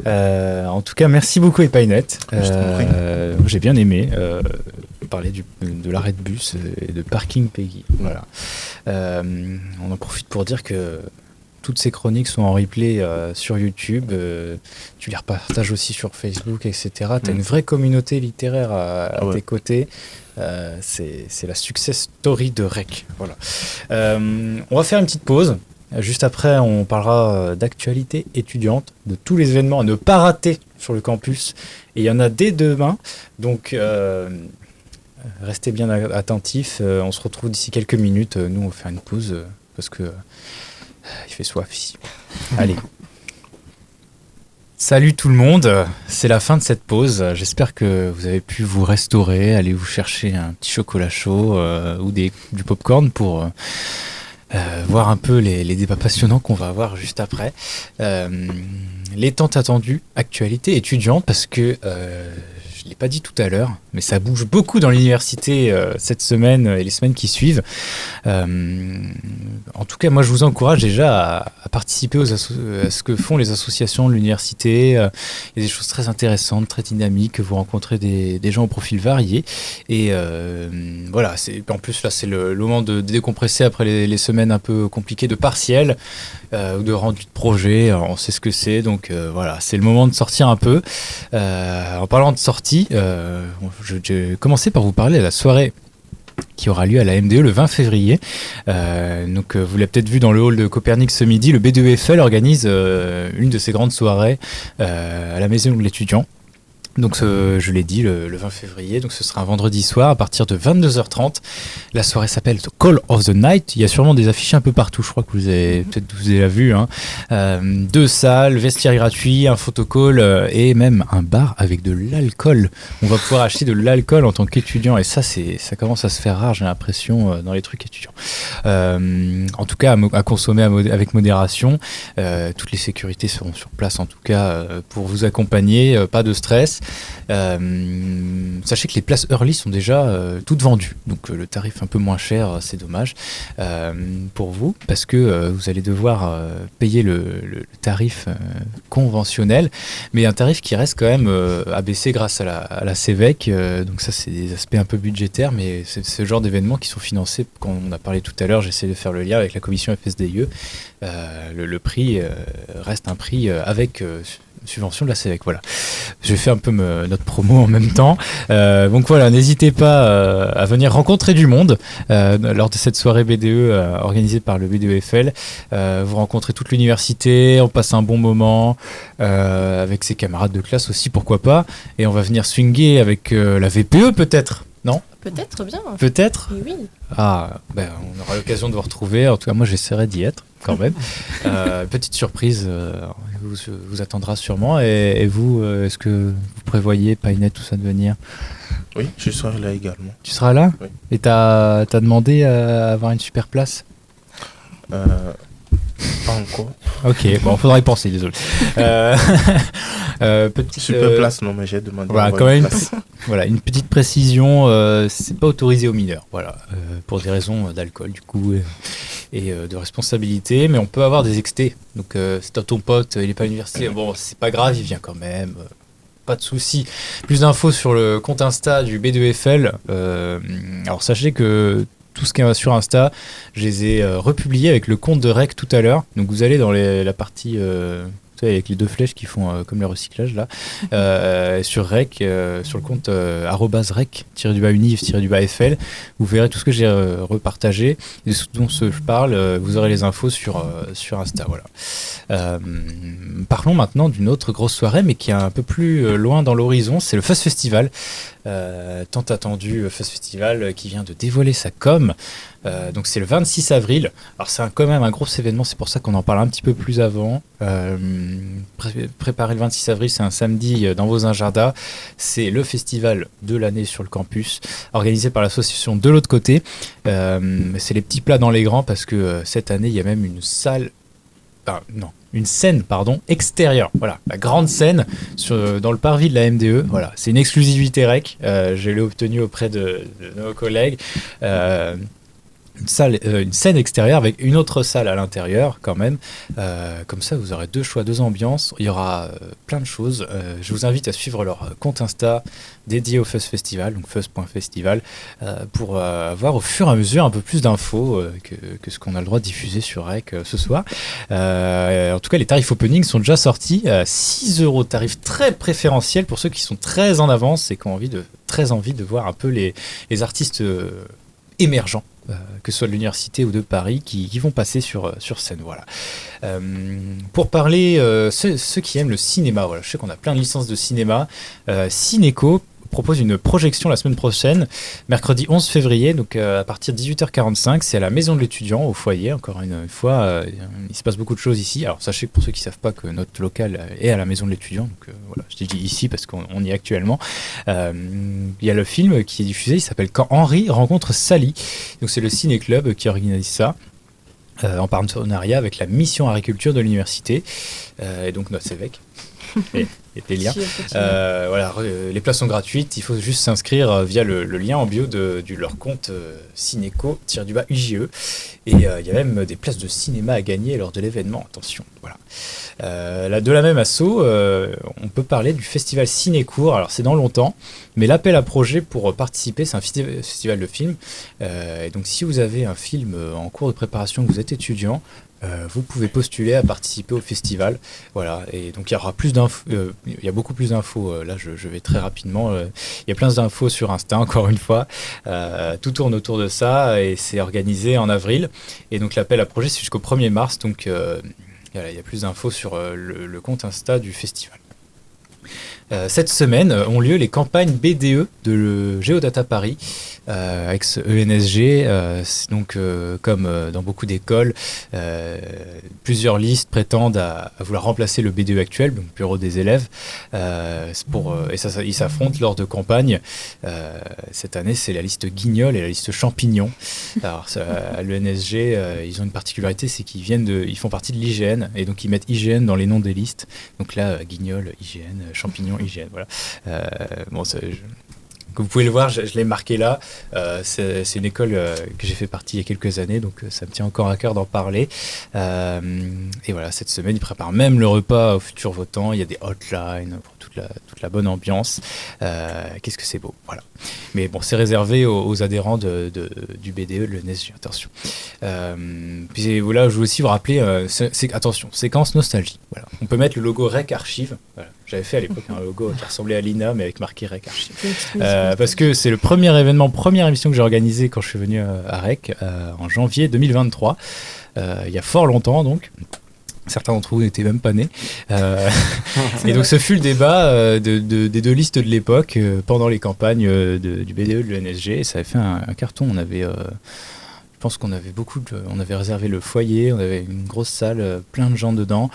En tout cas, merci beaucoup Epainet. J'ai bien aimé parler de l'arrêt de bus et de parking Peggy. Voilà. On en profite pour dire que toutes ces chroniques sont en replay sur YouTube. Tu les repartages aussi sur Facebook, etc. Tu as une vraie communauté littéraire à tes côtés. C'est la success story de REC. Voilà. On va faire une petite pause. Juste après, on parlera d'actualité étudiante, de tous les événements à ne pas rater sur le campus. Et il y en a dès demain. Donc, restez bien attentifs. On se retrouve d'ici quelques minutes. Nous, on va faire une pause parce que il fait soif ici. Allez. Salut tout le monde, c'est la fin de cette pause. J'espère que vous avez pu vous restaurer, aller vous chercher un petit chocolat chaud ou du popcorn pour voir un peu les débats passionnants qu'on va avoir juste après. Les tant attendus actualités étudiantes, parce que je ne l'ai pas dit tout à l'heure, mais ça bouge beaucoup dans l'université cette semaine et les semaines qui suivent. En tout cas, moi, je vous encourage déjà à participer à ce que font les associations de l'université. Il y a des choses très intéressantes, très dynamiques. Vous rencontrez des gens au profil varié. Et voilà, en plus, là, c'est le moment de décompresser après les semaines un peu compliquées de partiels ou de rendu de projet. On sait ce que c'est. Donc voilà, c'est le moment de sortir un peu. En parlant de sortie, j'ai commencé par vous parler de la soirée qui aura lieu à la MDE le 20 février. Donc, vous l'avez peut-être vu dans le hall de Copernic ce midi, le B2FL organise une de ces grandes soirées à la Maison de l'étudiant. Donc je l'ai dit, le 20 février, donc ce sera un vendredi soir à partir de 22h30. La soirée s'appelle The Call of the Night. Il y a sûrement des affiches un peu partout, je crois que vous avez déjà vu. 2 salles, vestiaire gratuit, un photocall et même un bar avec de l'alcool. On va pouvoir acheter de l'alcool en tant qu'étudiant et ça commence à se faire rare, j'ai l'impression, dans les trucs étudiants. En tout cas, à consommer avec modération. Toutes les sécurités seront sur place en tout cas pour vous accompagner, pas de stress. Sachez que les places early sont déjà toutes vendues, donc le tarif un peu moins cher, c'est dommage pour vous parce que vous allez devoir payer le tarif conventionnel, mais un tarif qui reste quand même abaissé grâce à la CEVEC, donc ça c'est des aspects un peu budgétaires, mais c'est ce genre d'événements qui sont financés, quand on a parlé tout à l'heure, j'essaie de faire le lien avec la commission FSDIE, le prix reste un prix avec subvention de la CEVEC, voilà. Je fais un peu notre promo en même temps. Donc voilà, n'hésitez pas à venir rencontrer du monde lors de cette soirée BDE organisée par le BDEFL. Vous rencontrez toute l'université, on passe un bon moment avec ses camarades de classe aussi, pourquoi pas. Et on va venir swinguer avec la VPE peut-être, non ? Peut-être bien. Peut-être ? Oui. Ah, on aura l'occasion de vous retrouver. En tout cas, moi, j'essaierai d'y être quand même. Petite surprise vous attendra sûrement. Et vous, est-ce que vous prévoyez, Painet, tout ça de venir ? Oui, je serai là également. Tu seras là ? Oui. Et t'as demandé à avoir une super place ? Pas encore. Ok, bon, faudra y penser, désolé. Petite, Super place, non, mais j'ai demandé. Voilà, quand même une petite précision, c'est pas autorisé aux mineurs, voilà, pour des raisons d'alcool du coup et de responsabilité, mais on peut avoir des extés. Donc c'est ton pote, il est pas à l'université, bon c'est pas grave, il vient quand même. Pas de souci. Plus d'infos sur le compte Insta du B2FL. Alors sachez que tout ce qui est sur Insta, je les ai republiés avec le compte de Rec tout à l'heure. Donc vous allez dans la partie avec les 2 flèches qui font comme le recyclage là, sur Rec, sur le compte @rec_univ_fl, vous verrez tout ce que j'ai repartagé et ce dont je parle, vous aurez les infos sur Insta, voilà. Parlons maintenant d'une autre grosse soirée mais qui est un peu plus loin dans l'horizon, c'est le Fuzz Festival, tant attendu Fuzz Festival qui vient de dévoiler sa com. Donc c'est le 26 avril. Alors c'est quand même un gros événement, c'est pour ça qu'on en parle un petit peu plus avant. Préparer le 26 avril, c'est un samedi dans vos agendas. C'est le festival de l'année sur le campus, organisé par l'association De l'autre côté. C'est les petits plats dans les grands parce que cette année il y a même une scène extérieure, voilà, la grande scène dans le parvis de la MDE, voilà, c'est une exclusivité REC, je l'ai obtenue auprès de nos collègues, une scène extérieure avec une autre salle à l'intérieur quand même, comme ça vous aurez 2 choix, 2 ambiances, il y aura plein de choses. Je vous invite à suivre leur compte Insta dédié au Fuzz Festival, donc fuzz.festival, pour avoir au fur et à mesure un peu plus d'infos que ce qu'on a le droit de diffuser sur REC ce soir. En tout cas les tarifs opening sont déjà sortis, 6 €, tarif très préférentiel pour ceux qui sont très en avance et qui ont très envie de voir un peu les artistes émergents, que ce soit de l'université ou de Paris, qui vont passer sur scène. Voilà. Pour parler, ceux qui aiment le cinéma, voilà, je sais qu'on a plein de licences de cinéma, Cinéco propose une projection la semaine prochaine, mercredi 11 février, donc à partir de 18h45, c'est à la maison de l'étudiant, au foyer, encore une fois, il se passe beaucoup de choses ici. Alors sachez que pour ceux qui ne savent pas que notre local est à la maison de l'étudiant, donc voilà, je dis ici parce qu'on y est actuellement. Il y a le film qui est diffusé, il s'appelle Quand Henri rencontre Sally, donc c'est le Ciné-Club qui organise ça. En partenariat avec la mission agriculture de l'université et donc notre CEVEC et les liens. Voilà, les places sont gratuites, il faut juste s'inscrire via le lien en bio de leur compte Cinéco-UJE et il y a même des places de cinéma à gagner lors de l'événement, attention, voilà. De la même asso, on peut parler du festival Cinécourt. Alors c'est dans longtemps, mais l'appel à projet pour participer, c'est un festival de films. Et donc si vous avez un film en cours de préparation, que vous êtes étudiant, vous pouvez postuler à participer au festival. Voilà. Et donc il y aura plus d'infos, il y a beaucoup plus d'infos. Là je vais très rapidement. Il y a plein d'infos sur Insta, encore une fois. Tout tourne autour de ça et c'est organisé en avril. Et donc l'appel à projet c'est jusqu'au 1er mars. Donc il y a plus d'infos sur le compte Insta du festival. Cette semaine ont lieu les campagnes BDE de Géodata Paris, ex-ENSG. Donc, comme dans beaucoup d'écoles, plusieurs listes prétendent à vouloir remplacer le BDE actuel, donc bureau des élèves, et ils s'affrontent lors de campagnes. Cette année, c'est la liste Guignol et la liste Champignon. Alors, à l'ENSG, ils ont une particularité, c'est ils font partie de l'IGN, et donc ils mettent IGN dans les noms des listes. Donc là, Guignol, IGN, Champignon, IGN, voilà. Vous pouvez le voir, je l'ai marqué là. C'est une école que j'ai fait partie il y a quelques années, donc ça me tient encore à cœur d'en parler. Et voilà, cette semaine, ils préparent même le repas aux futurs votants. Il y a des hotlines pour toute la bonne ambiance. Qu'est-ce que c'est beau, voilà. Mais bon, c'est réservé aux adhérents du BDE, le NSG, attention. Puis voilà, je veux aussi vous rappeler, attention, séquence nostalgie. Voilà. On peut mettre le logo Rec Archive. Voilà. J'avais fait à l'époque un logo qui ressemblait à l'INA, mais avec marqué Rec Archive. Parce que c'est le première émission que j'ai organisé quand je suis venu à Rec, en janvier 2023, il y a fort longtemps donc. Certains d'entre vous n'étaient même pas nés. Et donc ce fut le débat des deux listes de l'époque pendant les campagnes du BDE, de l'ENSG. Et ça avait fait un carton. Je pense qu'on avait on avait réservé le foyer, on avait une grosse salle, plein de gens dedans.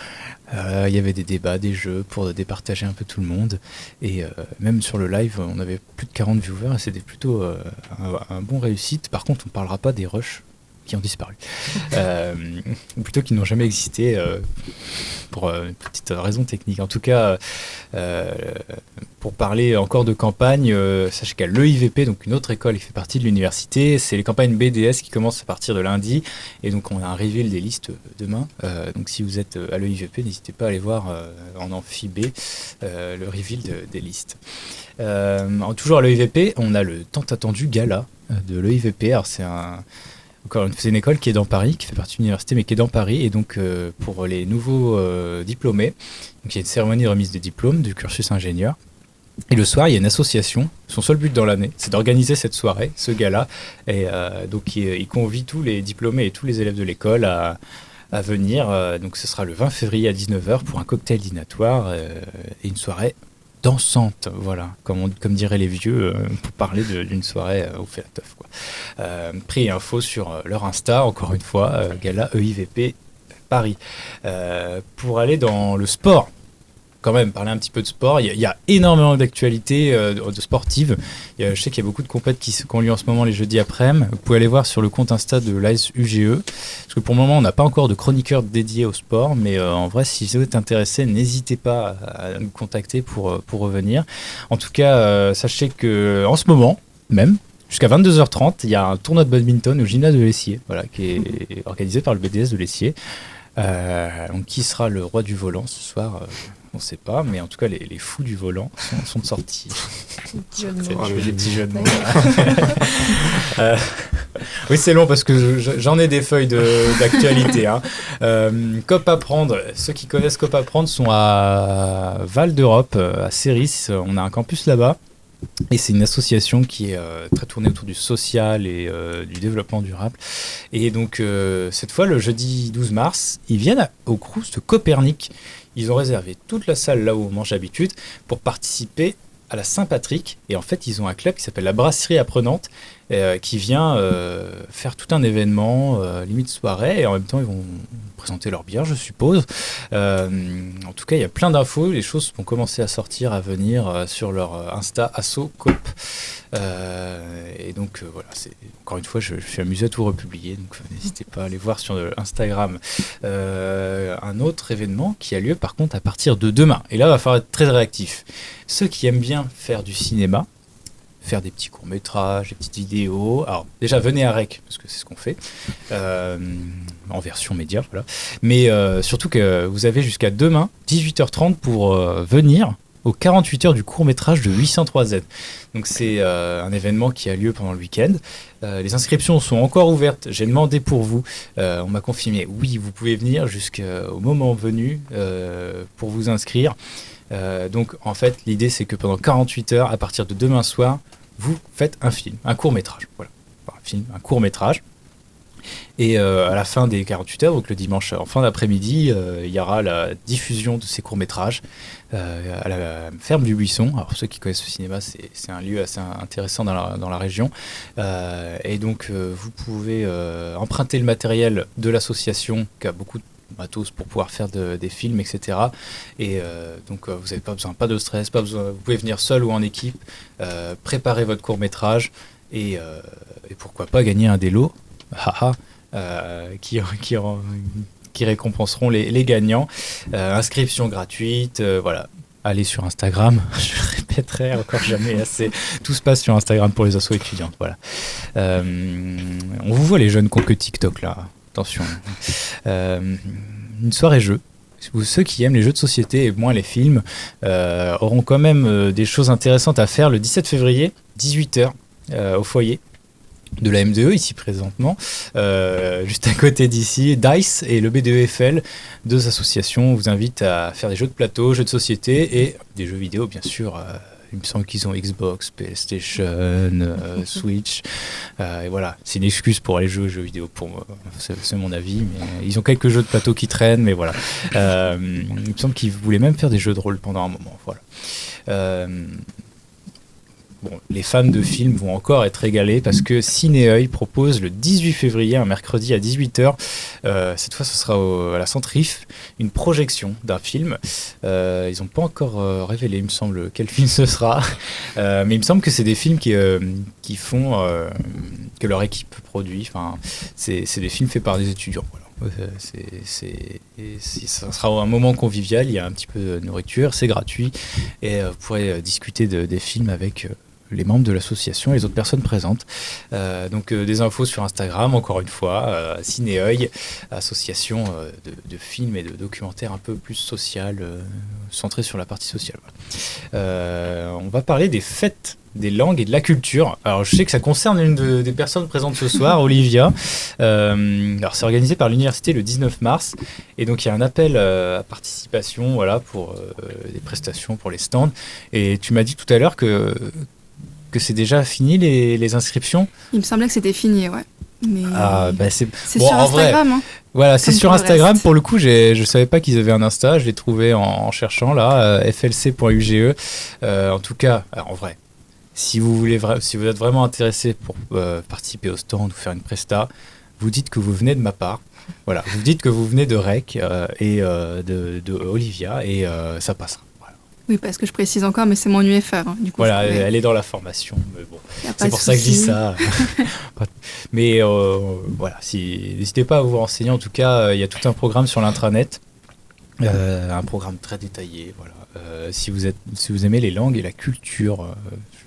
Il y avait des débats, des jeux pour départager un peu tout le monde. Et même sur le live, on avait plus de 40 viewers et c'était plutôt un bon réussite. Par contre, on ne parlera pas des rushs qui ont disparu. Ou plutôt qui n'ont jamais existé pour une petite raison technique. En tout cas, pour parler encore de campagne, sachez qu'à l'EIVP, donc une autre école qui fait partie de l'université, c'est les campagnes BDS qui commencent à partir de lundi. Et donc on a un reveal des listes demain. Donc si vous êtes à l'EIVP, n'hésitez pas à aller voir en amphi B le reveal des listes. Toujours à l'EIVP, on a le tant attendu gala de l'EIVP. Alors c'est une école qui est dans Paris, qui fait partie de l'université, mais qui est dans Paris. Et donc, pour les nouveaux diplômés, donc il y a une cérémonie de remise des diplômes du cursus ingénieur. Et le soir, il y a une association. Son seul but dans l'année, c'est d'organiser cette soirée, ce gala. Et donc, il convie tous les diplômés et tous les élèves de l'école à venir. Donc, ce sera le 20 février à 19h pour un cocktail dînatoire et une soirée dansante, voilà, comme diraient les vieux, pour parler d'une soirée au fait la teuf, quoi. Prix et infos sur leur Insta, encore une fois, Gala EIVP Paris. Pour aller dans le sport, quand même, parler un petit peu de sport, il y a énormément d'actualités de sportives. Je sais qu'il y a beaucoup de compètes qui ont lieu en ce moment les jeudis après-midi. Vous pouvez aller voir sur le compte Insta de l'AS UGE, parce que pour le moment, on n'a pas encore de chroniqueur dédié au sport, mais en vrai, si vous êtes intéressé, n'hésitez pas à nous contacter pour revenir. En tout cas, sachez qu'en ce moment, même, jusqu'à 22h30, il y a un tournoi de badminton au gymnase de Lessier, voilà, qui est organisé par le BDS de Lessier. Donc, qui sera le roi du volant ce soir on ne sait pas, mais en tout cas, les fous du volant sont sortis. Je fais des petits jeux de mots. Oui, c'est long parce que j'en ai des feuilles d'actualité. Hein. COP Apprendre, ceux qui connaissent COP Apprendre sont à Val d'Europe, à Céris. On a un campus là-bas. Et c'est une association qui est très tournée autour du social et du développement durable. Et donc, cette fois, le jeudi 12 mars, ils viennent au Crous de Copernic. Ils ont réservé toute la salle là où on mange d'habitude pour participer à la Saint-Patrick. Et en fait, ils ont un club qui s'appelle la Brasserie Apprenante qui vient faire tout un événement, limite soirée. Et en même temps, ils vont présenter leur bière, je suppose. En tout cas, il y a plein d'infos. Les choses vont commencer à sortir, à venir sur leur Insta Asso Coop. Et donc, voilà, encore une fois, je suis amusé à tout republier. Donc, n'hésitez pas à aller voir sur Instagram. Un autre événement qui a lieu, par contre, à partir de demain. Et là, il va falloir être très réactif. Ceux qui aiment bien faire du cinéma, faire des petits courts-métrages, des petites vidéos. Alors, déjà, venez à REC, parce que c'est ce qu'on fait, en version média, voilà. Mais surtout que vous avez jusqu'à demain, 18h30, pour venir aux 48 heures du court-métrage de 803Z. Donc, c'est un événement qui a lieu pendant le week-end. Les inscriptions sont encore ouvertes. J'ai demandé pour vous. On m'a confirmé, oui, vous pouvez venir jusqu'au moment venu pour vous inscrire. Donc, en fait, l'idée, c'est que pendant 48 heures, à partir de demain soir, vous faites un film, un court-métrage. Voilà. Un film, un court-métrage. Et à la fin des 48 heures, donc le dimanche en fin d'après-midi, il y aura la diffusion de ces courts-métrages à la ferme du Buisson. Alors pour ceux qui connaissent le cinéma, c'est un lieu assez intéressant dans la région. Et donc vous pouvez emprunter le matériel de l'association qui a beaucoup de matos pour pouvoir faire des films, etc. Et donc vous n'avez pas besoin, pas de stress, vous pouvez venir seul ou en équipe, préparer votre court-métrage et pourquoi pas gagner un des lots. Qui récompenseront les gagnants. Inscription gratuite, voilà. Allez sur Instagram, je le répéterai encore jamais assez. Tout se passe sur Instagram pour les assos étudiantes, voilà. On vous voit les jeunes qui ont que TikTok là, attention. Une soirée jeu. Ceux qui aiment les jeux de société et moins les films auront quand même des choses intéressantes à faire le 17 février, 18h, au foyer de la M2E, ici présentement, juste à côté d'ici. DICE et le B2FL, deux associations, vous invitent à faire des jeux de plateau, jeux de société et des jeux vidéo, bien sûr. Il me semble qu'ils ont Xbox, PlayStation, Switch. Et voilà, c'est une excuse pour aller jouer aux jeux vidéo pour moi. C'est mon avis. Mais ils ont quelques jeux de plateau qui traînent, mais voilà. Il me semble qu'ils voulaient même faire des jeux de rôle pendant un moment. Voilà. Bon, les fans de films vont encore être régalés parce que Cinéœil propose le 18 février, un mercredi à 18h, cette fois ce sera à la Centrif, une projection d'un film. Ils n'ont pas encore révélé, il me semble, quel film ce sera, mais il me semble que c'est des films qui font, que leur équipe produit, enfin, c'est des films faits par des étudiants, voilà. Ça sera un moment convivial, il y a un petit peu de nourriture, c'est gratuit et vous pourrez discuter des films avec les membres de l'association et les autres personnes présentes. Donc des infos sur Instagram, encore une fois, Cinéœil, association de films et de documentaires un peu plus social, centré sur la partie sociale. Voilà. On va parler des fêtes des langues et de la culture. Alors je sais que ça concerne une des personnes présentes ce soir, Olivia. Alors c'est organisé par l'université le 19 mars et donc il y a un appel à participation, voilà, pour des prestations pour les stands. Et tu m'as dit tout à l'heure que c'est déjà fini les inscriptions. Il me semblait que c'était fini, ouais. Mais c'est bon, sur Instagram. Vrai, voilà, c'est sur Instagram. Pour le coup, je savais pas qu'ils avaient un Insta. Je l'ai trouvé en cherchant là, flc.uge. En tout cas, en vrai, si vous êtes vraiment intéressé pour participer au stand ou faire une presta, vous dites que vous venez de ma part. Voilà, vous dites que vous venez de Rec et de Olivia et ça passera. Oui, parce que je précise encore, mais c'est mon UFR. Hein, du coup, voilà, elle est dans la formation. Mais bon, c'est pour ça que je dis ça. Mais voilà, n'hésitez pas à vous renseigner. En tout cas, il y a tout un programme sur l'intranet. Un programme très détaillé. Voilà. Si vous aimez les langues et la culture,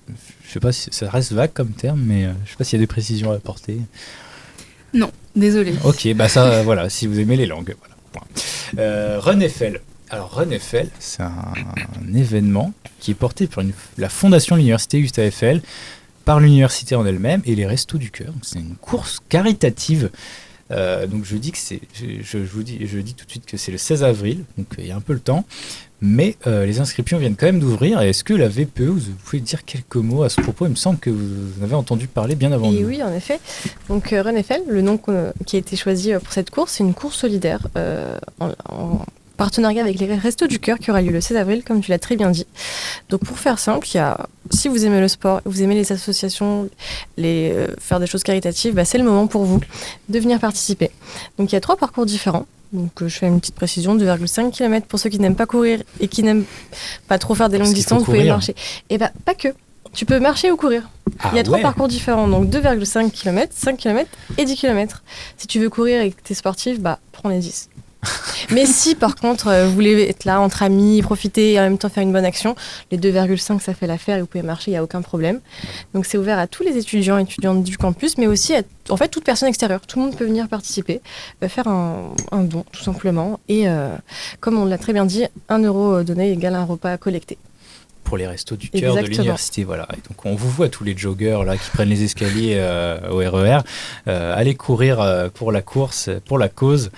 je ne sais pas si ça reste vague comme terme, mais je ne sais pas s'il y a des précisions à apporter. Non, désolé. Ok, bah ça, voilà, si vous aimez les langues. Voilà. Run Eiffel. Alors Run Eiffel, c'est un événement qui est porté par la fondation de l'université Gustave Eiffel, par l'université en elle-même et les Restos du Cœur. Donc, c'est une course caritative. Donc je dis tout de suite que c'est le 16 avril, donc il y a un peu le temps. Mais les inscriptions viennent quand même d'ouvrir. Et est-ce que la VPE, vous pouvez dire quelques mots à ce propos? Il me semble que vous en avez entendu parler bien avant nous. Oui, en effet. Donc Run Eiffel, le nom qui a été choisi pour cette course, c'est une course solidaire en partenariat avec les Restos du Cœur qui aura lieu le 16 avril, comme tu l'as très bien dit. Donc pour faire simple, si vous aimez le sport, vous aimez les associations, faire des choses caritatives, c'est le moment pour vous de venir participer. Donc il y a 3 parcours différents. Donc je fais une petite précision, 2,5 km pour ceux qui n'aiment pas courir et qui n'aiment pas trop faire des longues distances, vous pouvez marcher. Et pas que. Tu peux marcher ou courir. Il y a 3 parcours différents, donc 2,5 km, 5 km et 10 km. Si tu veux courir et que tu es sportif, prends les 10. Mais si par contre vous voulez être là entre amis, profiter et en même temps faire une bonne action, les 2,5 ça fait l'affaire et vous pouvez marcher, il n'y a aucun problème. Donc c'est ouvert à tous les étudiantes du campus, mais aussi à toute personne extérieure. Tout le monde peut venir participer, faire un don tout simplement. Et comme on l'a très bien dit, 1 euro donné égale un repas collecté. Pour les Restos du Cœur de l'université, voilà. Et donc on vous voit tous les joggers là qui prennent les escaliers au RER, aller courir pour la course, pour la cause.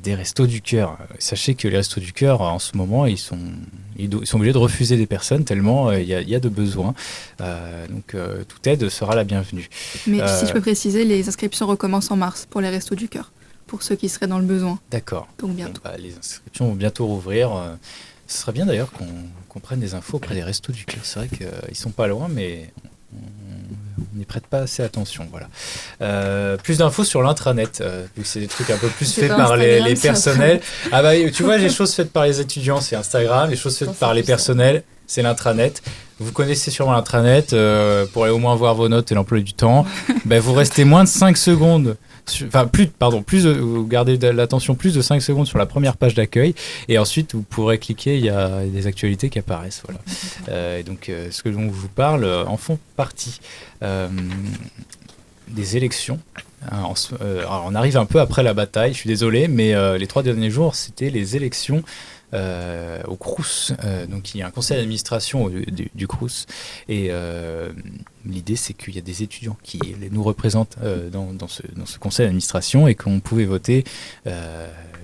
des Restos du Cœur. Sachez que les Restos du Cœur, en ce moment, ils sont obligés de refuser des personnes tellement il y a de besoins. Donc, toute aide sera la bienvenue. Mais si je peux préciser, les inscriptions recommencent en mars pour les Restos du Cœur, pour ceux qui seraient dans le besoin. D'accord. Donc bientôt. Les inscriptions vont bientôt rouvrir. Ce serait bien d'ailleurs qu'on prenne des infos auprès des Restos du Cœur. C'est vrai qu'ils sont pas loin, mais on n'y prête pas assez attention. Voilà. Plus d'infos sur l'intranet, vu que c'est des trucs un peu plus faits par les personnels. Ah bah, tu vois, les choses faites par les étudiants, c'est Instagram. Les choses faites par les personnels, c'est l'intranet. Vous connaissez sûrement l'intranet. Pour aller au moins voir vos notes et l'emploi du temps, vous restez moins de 5 secondes. Vous gardez l'attention plus de 5 secondes sur la première page d'accueil et ensuite vous pourrez cliquer, il y a des actualités qui apparaissent. Voilà. Et donc ce que dont je vous parle en font partie. Des élections. Alors on arrive un peu après la bataille, je suis désolé, mais les 3 derniers jours, c'était les élections au Crous. Donc il y a un conseil d'administration du Crous et l'idée c'est qu'il y a des étudiants qui nous représentent dans ce conseil d'administration et qu'on pouvait voter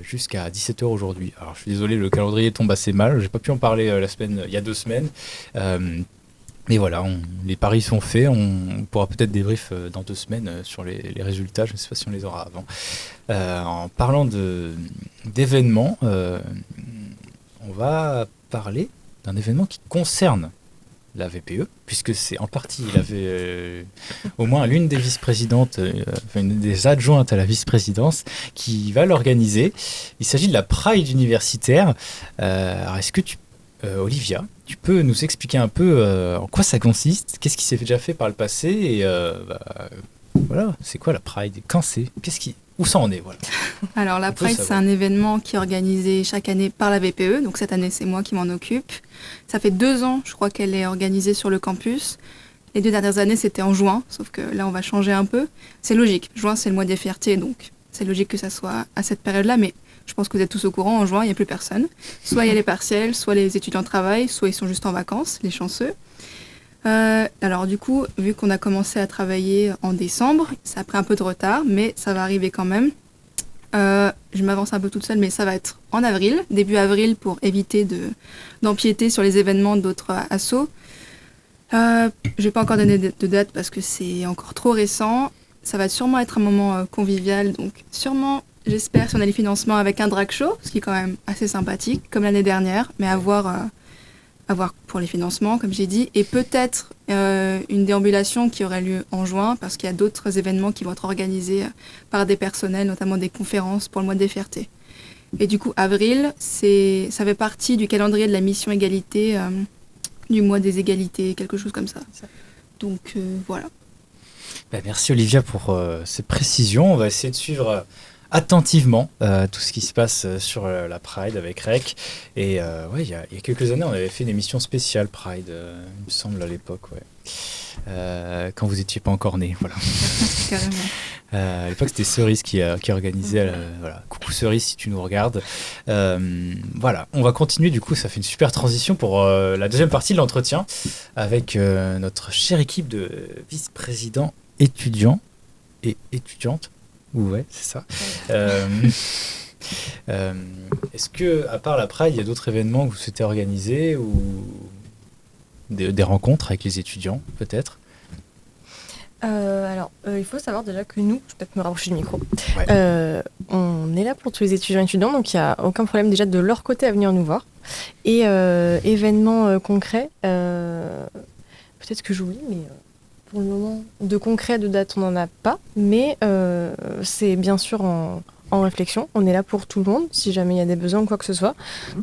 jusqu'à 17h aujourd'hui. Alors je suis désolé, le calendrier tombe assez mal, j'ai pas pu en parler il y a 2 semaines. Mais voilà, les paris sont faits, on pourra peut-être débrief dans 2 semaines sur les résultats, je ne sais pas si on les aura avant. En parlant d'événements, on va parler d'un événement qui concerne la VPE, puisque c'est en partie au moins l'une des vice-présidentes, une des adjointes à la vice-présidence qui va l'organiser. Il s'agit de la Pride universitaire. Alors est-ce que Olivia, tu peux nous expliquer un peu en quoi ça consiste, qu'est-ce qui s'est déjà fait par le passé et voilà, c'est quoi la Pride, quand c'est, où ça en est, voilà. Alors la Pride, c'est un événement qui est organisé chaque année par la VPE, donc cette année c'est moi qui m'en occupe. Ça fait 2 ans, je crois qu'elle est organisée sur le campus. Les 2 dernières années c'était en juin, sauf que là on va changer un peu. C'est logique, juin c'est le mois des fiertés, donc c'est logique que ça soit à cette période-là, mais je pense que vous êtes tous au courant, en juin, il n'y a plus personne. Soit il y a les partiels, soit les étudiants travaillent, soit ils sont juste en vacances, les chanceux. Alors du coup, vu qu'on a commencé à travailler en décembre, ça a pris un peu de retard, mais ça va arriver quand même. Je m'avance un peu toute seule, mais ça va être en avril, début avril, pour éviter d'empiéter sur les événements d'autres assos. Je ne vais pas encore donner de date parce que c'est encore trop récent. Ça va sûrement être un moment convivial, donc sûrement... J'espère si on a les financements avec un drag show, ce qui est quand même assez sympathique, comme l'année dernière, mais à voir pour les financements, comme j'ai dit, et peut-être une déambulation qui aurait lieu en juin, parce qu'il y a d'autres événements qui vont être organisés par des personnels, notamment des conférences pour le mois des fiertés. Et du coup, avril, ça fait partie du calendrier de la mission égalité, du mois des égalités, quelque chose comme ça. Donc voilà. Merci Olivia pour ces précisions. On va essayer de suivre attentivement tout ce qui se passe sur la Pride avec Rec. Et il y a quelques années, on avait fait une émission spéciale Pride, il me semble, à l'époque. Quand vous n'étiez pas encore nés. Voilà. Carrément. À l'époque, c'était Cerise qui organisait. Voilà. Coucou Cerise, si tu nous regardes. Voilà, on va continuer. Du coup, ça fait une super transition pour la deuxième partie de l'entretien avec notre chère équipe de vice-présidents étudiants et étudiantes. Ouais, c'est ça. Est-ce que, à part la Pride, il y a d'autres événements que vous souhaitez organiser ou des rencontres avec les étudiants, peut-être? Il faut savoir déjà que nous, je vais peut-être me rapprocher du micro, on est là pour tous les étudiants et étudiants, donc il n'y a aucun problème déjà de leur côté à venir nous voir. Et événements concrets, peut-être que j'oublie, mais... Pour le moment, de concret, de date, on n'en a pas, mais c'est bien sûr en réflexion. On est là pour tout le monde, si jamais il y a des besoins ou quoi que ce soit.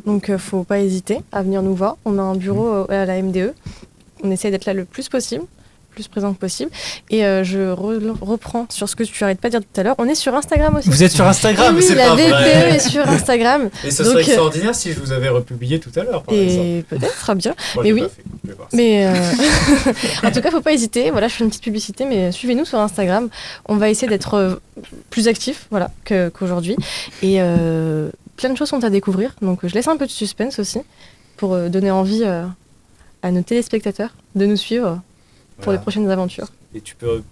Donc, il ne faut pas hésiter à venir nous voir. On a un bureau à la MDE. On essaie d'être là le plus possible, plus présent que possible. Et je reprends sur ce que tu n'arrêtes pas de dire tout à l'heure. On est sur Instagram aussi. Vous êtes sur Instagram? Oui, c'est la pas VPE vrai. est sur Instagram. Et ce serait extraordinaire si je vous avais republié tout à l'heure, par exemple. Et peut-être, ce sera bien. Moi, mais oui. Mais en tout cas, faut pas hésiter. Voilà, je fais une petite publicité, mais suivez-nous sur Instagram. On va essayer d'être plus actifs, voilà, qu'aujourd'hui. Et plein de choses sont à découvrir. Donc, je laisse un peu de suspense aussi pour donner envie à nos téléspectateurs de nous suivre pour les prochaines aventures. Et tu peux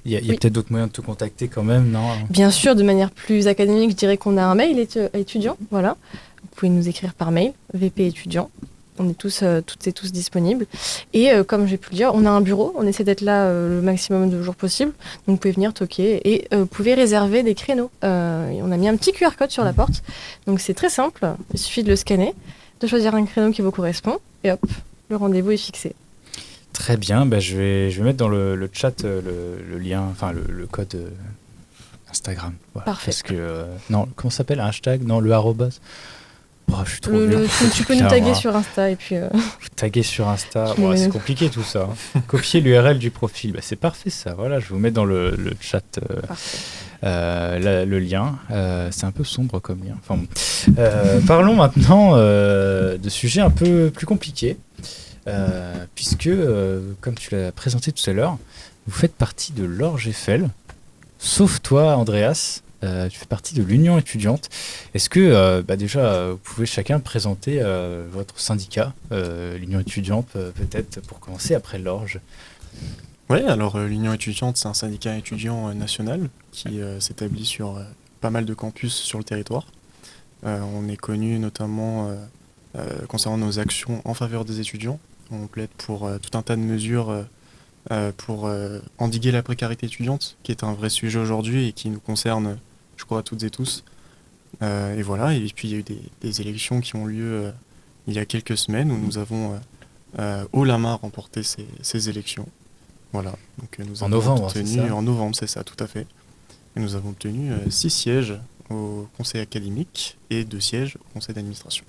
Il y a peut-être d'autres moyens de te contacter quand même, non? Bien sûr, de manière plus académique, je dirais qu'on a un mail étudiant. Voilà. Vous pouvez nous écrire par mail, VP étudiant. On est toutes et tous disponibles. Et comme j'ai pu le dire, on a un bureau. On essaie d'être là le maximum de jours possible. Donc vous pouvez venir toquer et vous pouvez réserver des créneaux. On a mis un petit QR code sur la porte. Donc c'est très simple. Il suffit de le scanner, de choisir un créneau qui vous correspond. Et hop, le rendez-vous est fixé. Très bien, je vais mettre dans le chat le lien, enfin le code Instagram. Voilà, Parfait. Parce que, non, comment ça s'appelle? Un hashtag? Non, le arrobase. Oh, je suis trop nul. Tu peux nous taguer sur Insta et puis... Taguer sur Insta, c'est compliqué tout ça. Copier l'URL du profil, c'est parfait ça. Voilà, je vous mets dans le chat le lien. C'est un peu sombre comme lien. Enfin, bon. Parlons maintenant de sujets un peu plus compliqués. Puisque, comme tu l'as présenté tout à l'heure, vous faites partie de l'Orge Eiffel, sauf toi, Andreas, tu fais partie de l'Union étudiante. Est-ce que, déjà, vous pouvez chacun présenter votre syndicat, l'Union étudiante, peut-être, pour commencer, après l'Orge? Oui, alors l'Union étudiante, c'est un syndicat étudiant national qui s'établit sur pas mal de campus sur le territoire. On est connu notamment concernant nos actions en faveur des étudiants. On plaide pour tout un tas de mesures pour endiguer la précarité étudiante, qui est un vrai sujet aujourd'hui et qui nous concerne, je crois, toutes et tous. Et voilà, et puis il y a eu des élections qui ont lieu il y a quelques semaines où nous avons haut la main remporté ces élections. Voilà, donc nous avons obtenu, en novembre, c'est ça, tout à fait. Et nous avons obtenu 6 sièges au conseil académique et 2 sièges au conseil d'administration.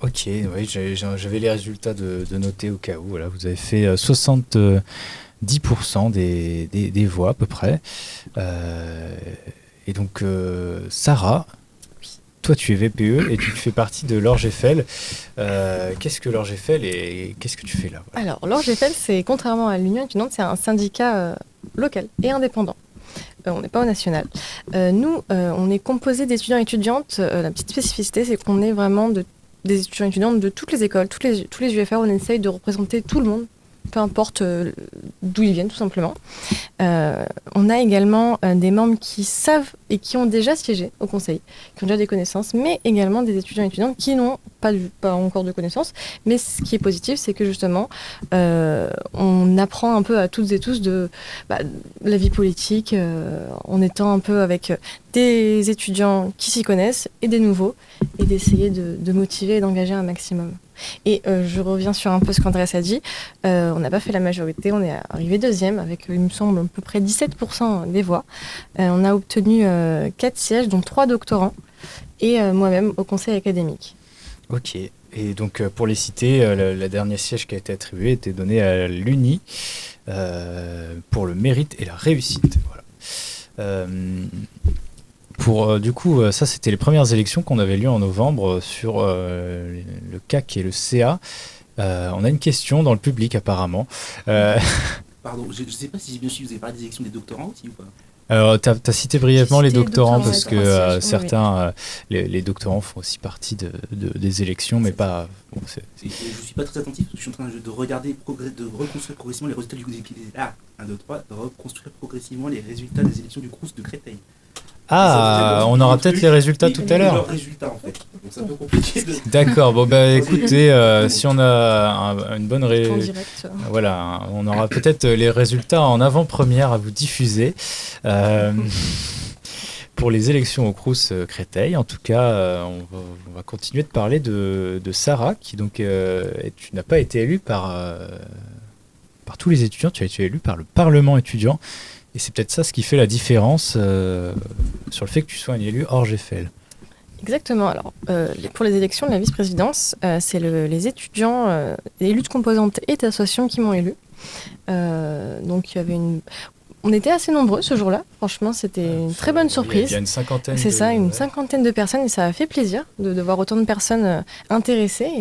Ok, oui, j'avais les résultats de noter au cas où. Voilà, vous avez fait 70% des voix à peu près. Et donc, Sarah, toi tu es VPE et tu fais partie de l'Orge Eiffel. Qu'est-ce que l'Orge Eiffel et qu'est-ce que tu fais là? Voilà. Alors, l'Orge Eiffel, c'est, contrairement à l'Union étudiante, c'est un syndicat local et indépendant. On n'est pas au national. Nous, on est composé d'étudiants et étudiantes. La petite spécificité, c'est qu'on est vraiment des étudiants et étudiantes de toutes les écoles, tous les UFR. On essaye de représenter tout le monde, peu importe d'où ils viennent, tout simplement. On a également des membres qui savent et qui ont déjà siégé au conseil, qui ont déjà des connaissances, mais également des étudiants et étudiantes qui n'ont pas encore de connaissances. Mais ce qui est positif, c'est que justement, on apprend un peu à toutes et tous de la vie politique, en étant un peu avec des étudiants qui s'y connaissent et des nouveaux, et d'essayer de motiver et d'engager un maximum. Et je reviens sur un peu ce qu'Andreas a dit. On n'a pas fait la majorité, on est arrivé deuxième avec, il me semble, à peu près 17% des voix. On a obtenu 4 sièges, dont 3 doctorants, et moi-même au conseil académique. Ok, et donc pour les citer, la dernière siège qui a été attribuée était donnée à l'UNI pour le mérite et la réussite. Voilà. Du coup, ça c'était les premières élections qu'on avait lues en novembre sur le CAC et le CA. On a une question dans le public apparemment. Pardon, je ne sais pas si vous avez parlé des élections des doctorants aussi ou pas. Alors, tu as cité brièvement les doctorants parce ouais, que certains, les doctorants font aussi partie des élections, mais pas... Bon, je ne suis pas très attentif, parce que je suis en train de regarder, de reconstruire progressivement les résultats du de reconstruire progressivement les résultats des élections du Crous de Créteil. Ah, on aura peut-être les résultats tout à l'heure. Leurs résultats en fait, donc c'est un peu compliqué. D'accord, bon écoutez, si on a une bonne voilà, on aura peut-être les résultats en avant-première à vous diffuser pour les élections au Crous Créteil. En tout cas, on va continuer de parler de Sarah, qui donc tu n'as pas été élue par tous les étudiants, tu as été élue par le Parlement étudiant. Et c'est peut-être ça ce qui fait la différence sur le fait que tu sois un élu Orge Eiffel. Exactement. Alors, pour les élections de la vice-présidence, c'est les étudiants, les élus de composantes et d'associations qui m'ont élu. Donc, il y avait on était assez nombreux ce jour-là. Franchement, c'était une très bonne surprise. Il y a une cinquantaine. C'est ça, une cinquantaine de personnes, et ça a fait plaisir de voir autant de personnes intéressées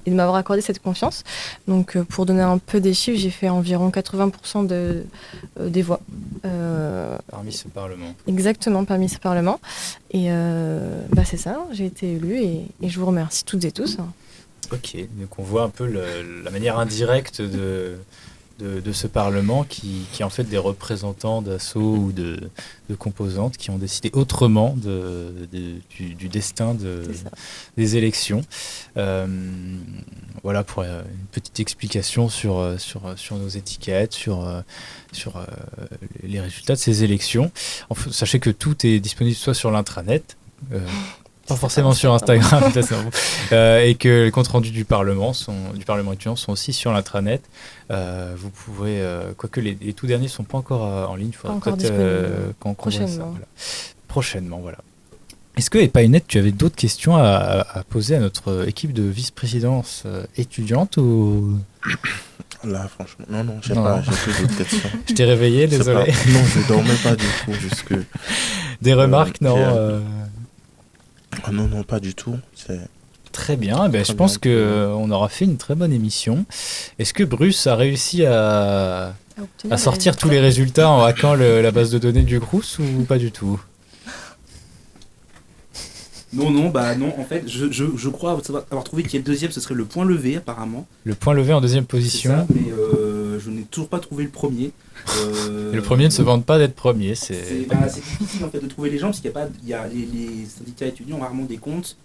et de m'avoir accordé cette confiance. Donc, pour donner un peu des chiffres, j'ai fait environ 80% des voix. Parmi ce Parlement. Exactement, parmi ce Parlement. Et c'est ça, j'ai été élue et je vous remercie toutes et tous. Ok, donc on voit un peu la manière indirecte de ce Parlement qui est en fait des représentants d'assauts ou de composantes qui ont décidé autrement du destin des élections. Voilà pour une petite explication sur nos étiquettes, sur les résultats de ces élections. Sachez que tout est disponible soit sur l'intranet, pas forcément sur Instagram, et que les comptes rendus du Parlement étudiant sont aussi sur l'intranet. Vous pouvez, quoique les tout derniers ne sont pas encore en ligne, il faudra peut-être qu'on voit ça. Voilà. Prochainement, voilà. Est-ce que, Epainet, tu avais d'autres questions à poser à notre équipe de vice-présidence étudiante ou... Là, franchement, non, j'ai plus d'autres questions. Je t'ai réveillé, désolé. Non, je dormais pas du tout, jusque... Des remarques, non Non, pas du tout. Très bien, je pense qu'on aura fait une très bonne émission. Est-ce que Bruce a réussi à sortir tous les résultats en hackant la base de données du Crous ou pas du tout? Non, en fait, je crois avoir trouvé qu'il y a le deuxième, ce serait le point levé apparemment. Le point levé en deuxième position. Ça, mais je n'ai toujours pas trouvé le premier. Et le premier ne se vante pas d'être premier. C'est difficile en fait de trouver les gens parce qu'il y a les syndicats étudiants ont rarement des comptes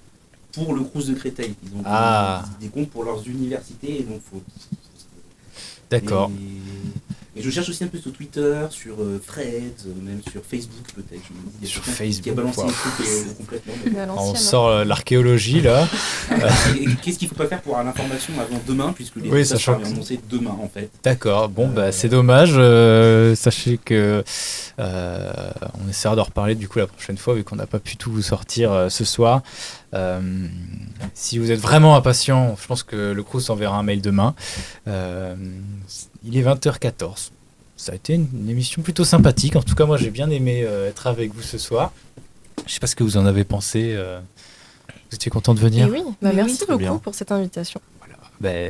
pour le Crous de Créteil. Ils ont des comptes pour leurs universités et donc D'accord. Et je cherche aussi un peu sur Twitter, sur Threads, même sur Facebook peut-être. Sur Facebook, qui a balancé les trucs complètement. On sort l'archéologie là. Et qu'est-ce qu'il ne faut pas faire pour avoir l'information avant demain, puisque les résultats seront annoncés demain en fait. D'accord, bon c'est dommage. Sachez que on essaiera d'en reparler du coup la prochaine fois vu qu'on n'a pas pu tout vous sortir ce soir. Si vous êtes vraiment impatient, je pense que le Crous enverra un mail demain. Il est 20h14. Ça a été une émission plutôt sympathique. En tout cas, moi, j'ai bien aimé être avec vous ce soir. Je ne sais pas ce que vous en avez pensé. Vous étiez content de venir? Oui, merci beaucoup pour cette invitation. Voilà.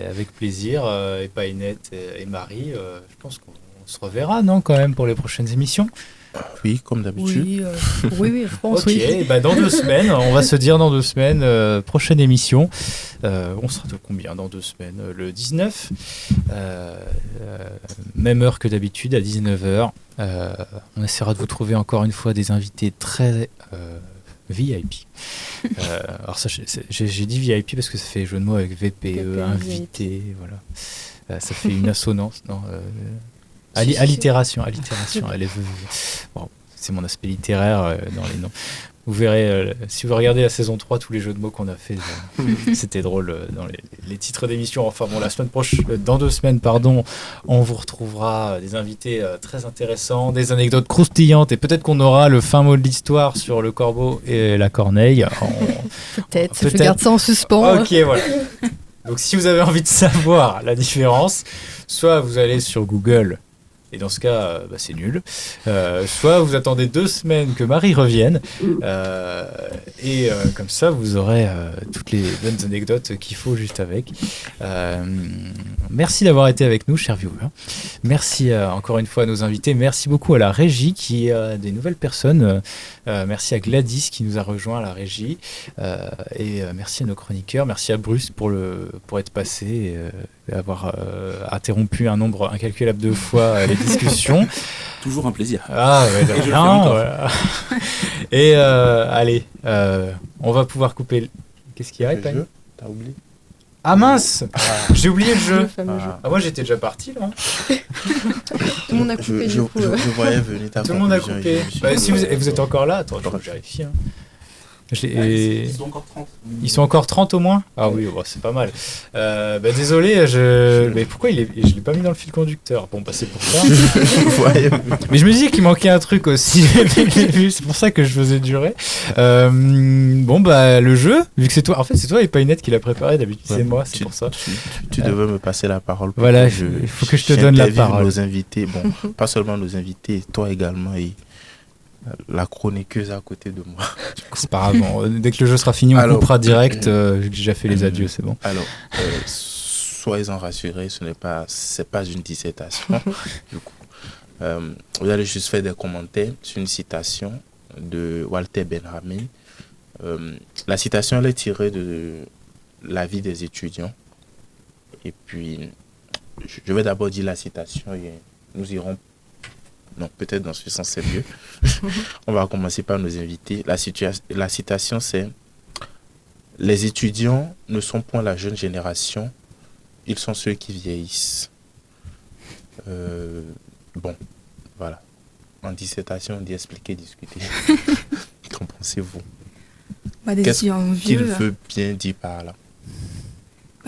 Avec plaisir. Epainet et Marie, je pense qu'on se reverra, non, quand même, pour les prochaines émissions? Oui, comme d'habitude. Oui, je pense. Ok, dans 2 semaines, on va se dire dans 2 semaines, prochaine émission. On sera de combien dans 2 semaines? Le 19, même heure que d'habitude, à 19h. On essaiera de vous trouver encore une fois des invités très VIP. Alors ça, j'ai dit VIP parce que ça fait jeu de mots avec VPE, invité, voilà. Ça fait une assonance, non allitération, bon, c'est mon aspect littéraire dans les noms. Vous verrez, si vous regardez la saison 3, tous les jeux de mots qu'on a fait, c'était drôle dans les titres d'émission. Enfin bon, dans 2 semaines, on vous retrouvera des invités très intéressants, des anecdotes croustillantes et peut-être qu'on aura le fin mot de l'histoire sur le corbeau et la corneille. Peut-être, je garde ça en suspens. Ok, voilà. Donc si vous avez envie de savoir la différence, soit vous allez sur Google, et dans ce cas, c'est nul. Soit vous attendez 2 semaines que Marie revienne, et comme ça, vous aurez toutes les bonnes anecdotes qu'il faut juste avec. Merci d'avoir été avec nous, chers viewers. Merci encore une fois à nos invités. Merci beaucoup à la régie qui a des nouvelles personnes. Merci à Gladys qui nous a rejoint à la régie. Et merci à nos chroniqueurs. Merci à Bruce pour être passé et avoir interrompu un nombre incalculable de fois les discussions. Toujours un plaisir. Ah, ouais, de rien, voilà. Et allez, on va pouvoir couper. Qu'est-ce qu'il y a, jeu, t'as oublié? Ah mince, j'ai oublié le jeu. Ah, moi j'étais déjà parti là. Tout le monde a coupé du coup. Je voyais venir ta Tout le monde a coupé. Si vous êtes encore là, attends, je vérifie. Ils sont encore 30. Ils sont encore 30 au moins? Ah oui, c'est pas mal. Désolé, mais pourquoi je l'ai pas mis dans le fil conducteur? Bon, c'est pour ça. Mais je me disais qu'il manquait un truc aussi. C'est pour ça que je faisais durer. Le jeu, vu que c'est toi, en fait, c'est toi Epainet qui l'a préparé, d'habitude c'est moi, c'est pour ça. Tu devais me passer la parole. Voilà, il faut que je te donne la parole. Nos invités, pas seulement nos invités, toi également et la chroniqueuse à côté de moi. C'est pas grave. Dès que le jeu sera fini, on coupera direct. J'ai déjà fait les adieux, c'est bon. Alors, soyez-en rassurés, c'est pas une dissertation. Du coup, vous allez juste faire des commentaires sur une citation de Walter Benjamin. La citation elle est tirée de La vie des étudiants. Et puis, je vais d'abord dire la citation et nous irons... Non, peut-être dans ce sens, c'est mieux. On va commencer par nos invités. La citation, c'est « Les étudiants ne sont point la jeune génération, ils sont ceux qui vieillissent. » Bon, voilà. En dissertation, on dit expliquer, discuter. Qu'en pensez-vous? Qu'est-ce qu'il veut bien dire par là?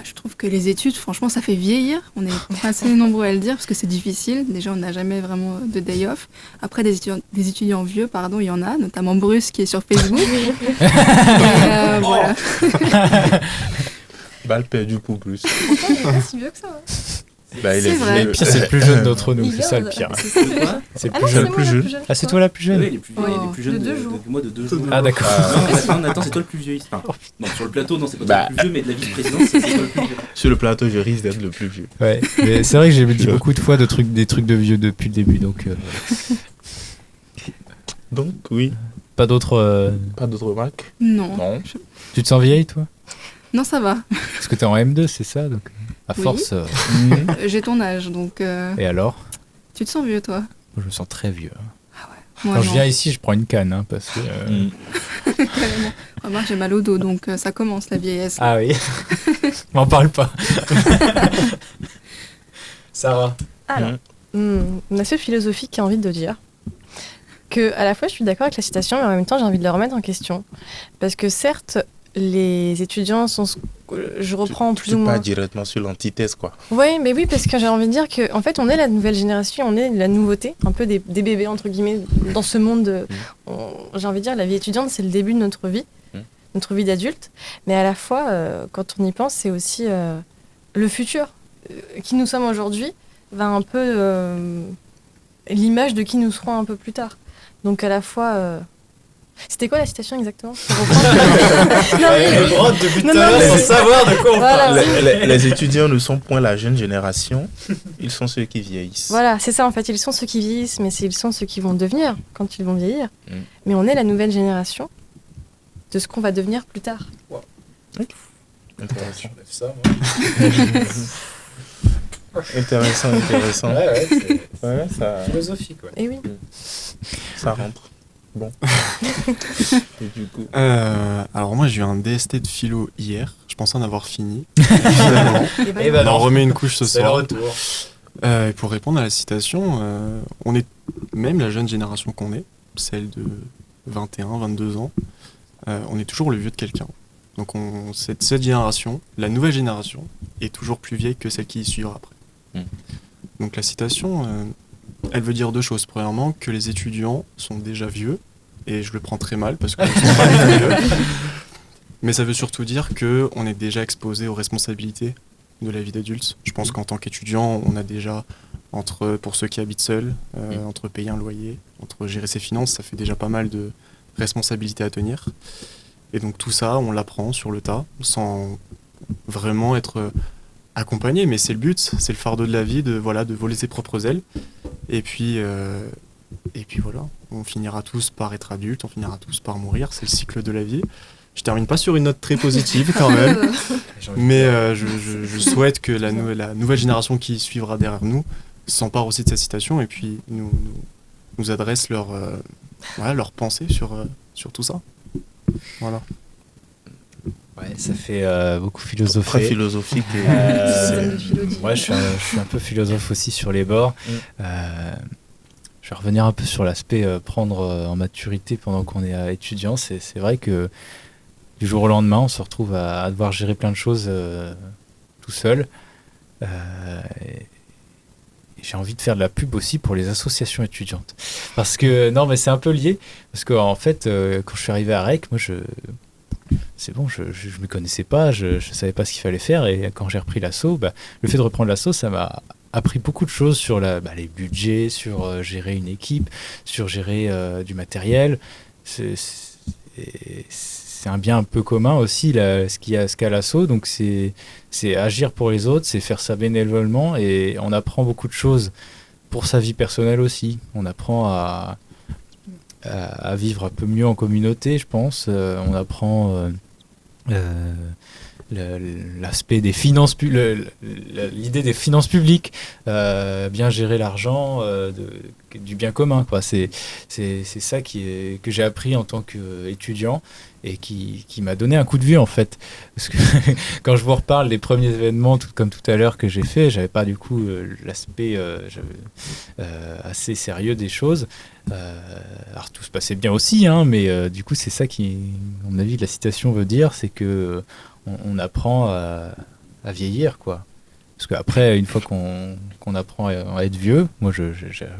Je trouve que les études, franchement, ça fait vieillir. On est assez nombreux à le dire parce que c'est difficile. Déjà, on n'a jamais vraiment de day off. Après, des étudiants vieux, il y en a, notamment Bruce qui est sur Facebook. Et, voilà. Balle perdue pour Bruce. Pourtant, il est pas si vieux que ça. Bah, c'est vrai. Et le pire, c'est le plus jeune d'entre nous, c'est ça le pire. C'est le plus jeune. Ah, c'est toi la plus jeune? Oui, il est plus jeune de 2 jours. Moi de 2 jours. Ah, d'accord. Non, Nathan, c'est toi le plus vieux ici. Non, sur le plateau, non, c'est pas toi le plus vieux, mais de la vice-présidence, c'est toi le plus vieux. Sur le plateau, je risque d'être le plus vieux. Ouais, mais c'est vrai que j'ai dit beaucoup de fois des trucs de vieux depuis le début, donc... Donc, oui. Pas d'autres remarques? Non. Tu te sens vieille, toi? Non, ça va. Parce que t'es en M2, c'est ça, donc... À force... J'ai ton âge, donc... Et alors? Tu te sens vieux, toi? Je me sens très vieux. Ah ouais. Moi, quand je viens ici, je prends une canne, parce que... Carrément. Remarque, j'ai mal au dos, donc ça commence la vieillesse. Ah oui. M'en parle pas. Sarah. Alors, on a ce philosophique qui a envie de dire que à la fois je suis d'accord avec la citation, mais en même temps j'ai envie de le remettre en question. Parce que certes, les étudiants sont... Je reprends plus ou moins... Pas directement sur l'antithèse, quoi. Oui, mais oui, parce que j'ai envie de dire qu'en fait, on est la nouvelle génération, on est la nouveauté, un peu des bébés, entre guillemets, dans ce monde. J'ai envie de dire, la vie étudiante, c'est le début de notre vie d'adulte. Mais à la fois, quand on y pense, c'est aussi le futur. Qui nous sommes aujourd'hui va un peu l'image de qui nous serons un peu plus tard. Donc à la fois... C'était quoi la citation exactement? Le droit depuis tout à l'heure sans savoir de quoi on parle. Les étudiants ne sont point la jeune génération, ils sont ceux qui vieillissent. Voilà, c'est ça en fait, ils sont ceux qui vieillissent, mais ils sont ceux qui vont devenir quand ils vont vieillir. Mais on est la nouvelle génération de ce qu'on va devenir plus tard. Wow. Intéressant. Ça, moi. Intéressant. Ouais, ça... philosophique, ouais. Et oui. Ça rentre. Bon. Et du coup... alors moi j'ai eu un DST de philo hier, je pensais en avoir fini. On en remet une couche ce soir. C'est le retour. Et pour répondre à la citation, on est même la jeune génération qu'on est, celle de 21, 22 ans, on est toujours le vieux de quelqu'un. Donc cette génération, la nouvelle génération, est toujours plus vieille que celle qui y suivra après. Donc la citation... elle veut dire 2 choses. Premièrement, que les étudiants sont déjà vieux, et je le prends très mal parce qu'ils sont pas vieux. Mais ça veut surtout dire qu'on est déjà exposé aux responsabilités de la vie d'adulte. Je pense qu'en tant qu'étudiant, on a déjà, pour ceux qui habitent seuls, entre payer un loyer, entre gérer ses finances, ça fait déjà pas mal de responsabilités à tenir. Et donc tout ça, on l'apprend sur le tas, sans vraiment être... accompagné, mais c'est le but, c'est le fardeau de la vie, de voler ses propres ailes. Et puis voilà, on finira tous par être adultes, on finira tous par mourir, c'est le cycle de la vie. Je termine pas sur une note très positive quand même, mais je souhaite que la nouvelle génération qui suivra derrière nous s'empare aussi de cette citation et puis nous adresse leur pensée sur tout ça. Voilà. Ouais, ça fait beaucoup philosopher. Très philosophique. Moi, je suis un peu philosophe aussi sur les bords. Je vais revenir un peu sur l'aspect prendre en maturité pendant qu'on est étudiant. C'est vrai que du jour au lendemain, on se retrouve à devoir gérer plein de choses tout seul. Et j'ai envie de faire de la pub aussi pour les associations étudiantes. Parce que, non, mais c'est un peu lié. Parce qu'en fait, quand je suis arrivé à REC, moi, c'est bon, je ne me connaissais pas, je savais pas ce qu'il fallait faire. Et quand j'ai repris l'assaut, le fait de reprendre l'assaut, ça m'a appris beaucoup de choses sur les budgets, sur gérer une équipe, sur gérer du matériel. C'est un bien un peu commun aussi, ce qu'a l'assaut. Donc c'est agir pour les autres, c'est faire ça bénévolement. Et on apprend beaucoup de choses pour sa vie personnelle aussi. On apprend à vivre un peu mieux en communauté, je pense. On apprend l'aspect des finances, l'idée des finances publiques, bien gérer l'argent, du bien commun, quoi. C'est ça que j'ai appris en tant qu'étudiant et qui m'a donné un coup de vieux, en fait. Parce que quand je vous reparle des premiers événements, comme tout à l'heure, que j'ai fait, j'avais pas du coup l'aspect assez sérieux des choses. Alors tout se passait bien aussi, hein, mais du coup c'est ça qui, à mon avis, la citation veut dire, c'est que on apprend à vieillir, quoi. Parce qu'après, une fois qu'on apprend à être vieux, moi j'ai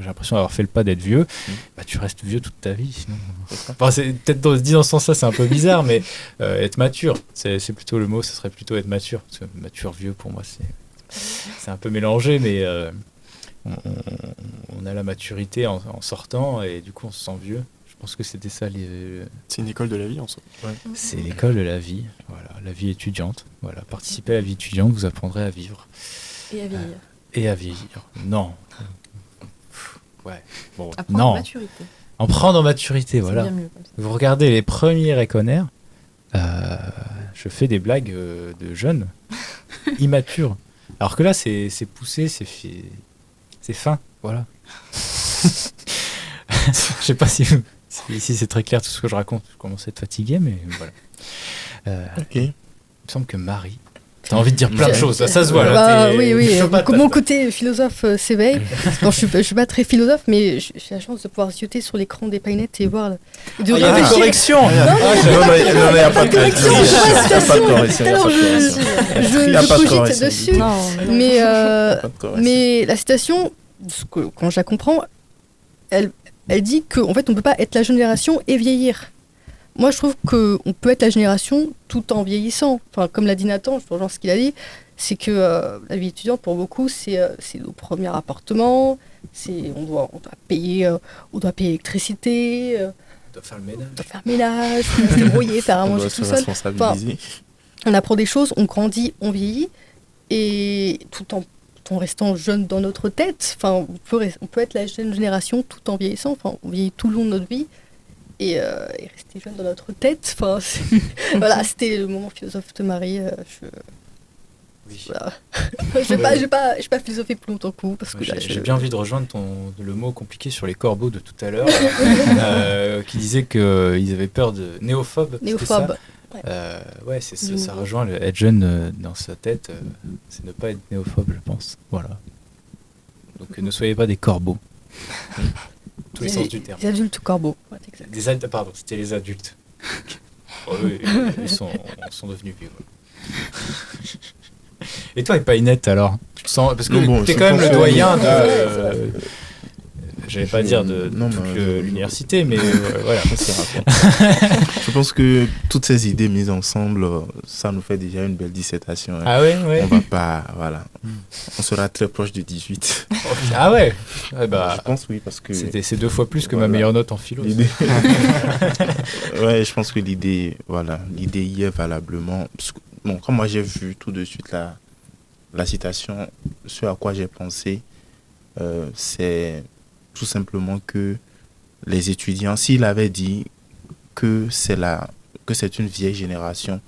l'impression d'avoir fait le pas d'être vieux, bah, tu restes vieux toute ta vie. Sinon. Enfin, peut-être dit dans ce sens-là, c'est un peu bizarre, mais être mature, c'est plutôt le mot, ce serait plutôt être mature. Parce que mature, vieux, pour moi, c'est un peu mélangé, mais on a la maturité en sortant et du coup on se sent vieux. Je pense que c'était ça. C'est une école de la vie en soi. Ouais. C'est l'école de la vie, voilà, la vie étudiante. Voilà, participez à la vie étudiante, vous apprendrez à vivre. Et à vieillir. Et à vieillir. Non. Ouais. Bon, apprendre non. en maturité. En prendre en maturité, voilà. Bien mieux, comme ça. Vous regardez les premiers Réconnaires, je fais des blagues de jeunes, immatures. Alors que là, c'est poussé, c'est fin, voilà. Je sais pas si ici c'est très clair tout ce que je raconte. Je commence à être fatigué, mais voilà. Ok. Il me semble que Marie, t'as envie de dire plein de choses, ça se voit là. Bah, oui. Mon côté philosophe s'éveille. Non, je suis pas très philosophe, mais j'ai la chance de pouvoir zioter sur l'écran des painettes et voir. Il y a des corrections. Non, il n'y a pas de correction. Je cogite dessus. Non, Mais la citation, quand je la comprends, elle dit qu'en fait, on ne peut pas être la génération et vieillir. Moi, je trouve qu'on peut être la génération tout en vieillissant. Enfin, comme l'a dit Nathan, je rejoins ce qu'il a dit, c'est que la vie étudiante, pour beaucoup, c'est nos premiers appartements, on doit payer l'électricité, On doit faire le ménage. on doit faire le ménage, se débrouiller, faire à manger tout seul. On apprend des choses, on grandit, on vieillit, et tout en restant jeune dans notre tête. Enfin, on peut être la jeune génération tout en vieillissant. Enfin, on vieillit tout le long de notre vie et rester jeune dans notre tête. Enfin, voilà, c'était le moment philosophe de Marie. Voilà. Je vais pas philosopher plus longtemps que vous parce que j'ai bien envie de rejoindre le mot compliqué sur les corbeaux de tout à l'heure, qui disait qu'ils avaient peur de néophobes. Néophobe. Ouais, c'est ça rejoint être jeune dans sa tête, c'est ne pas être néophobe, je pense. Voilà. Donc ne soyez pas des corbeaux. Tous les sens du terme. Des adultes corbeaux. Ouais, exact. Pardon, c'était les adultes. Oui, ils sont devenus vieux. Et toi, Painette, alors tu te sens... Parce que t'es quand même le doyen de... J'allais pas dire de l'université, mais voilà. Je pense que toutes ces idées mises ensemble, ça nous fait déjà une belle dissertation. Hein. Ah ouais. On va pas, voilà. On sera très proche de 18. Ah ouais. Bah, je pense oui, parce que c'est 2 fois plus que ma meilleure note en philo. Ouais, je pense que l'idée y est valablement. Bon, comme moi j'ai vu tout de suite la citation, ce à quoi j'ai pensé, c'est tout simplement que les étudiants, s'il avait dit que c'est une vieille génération,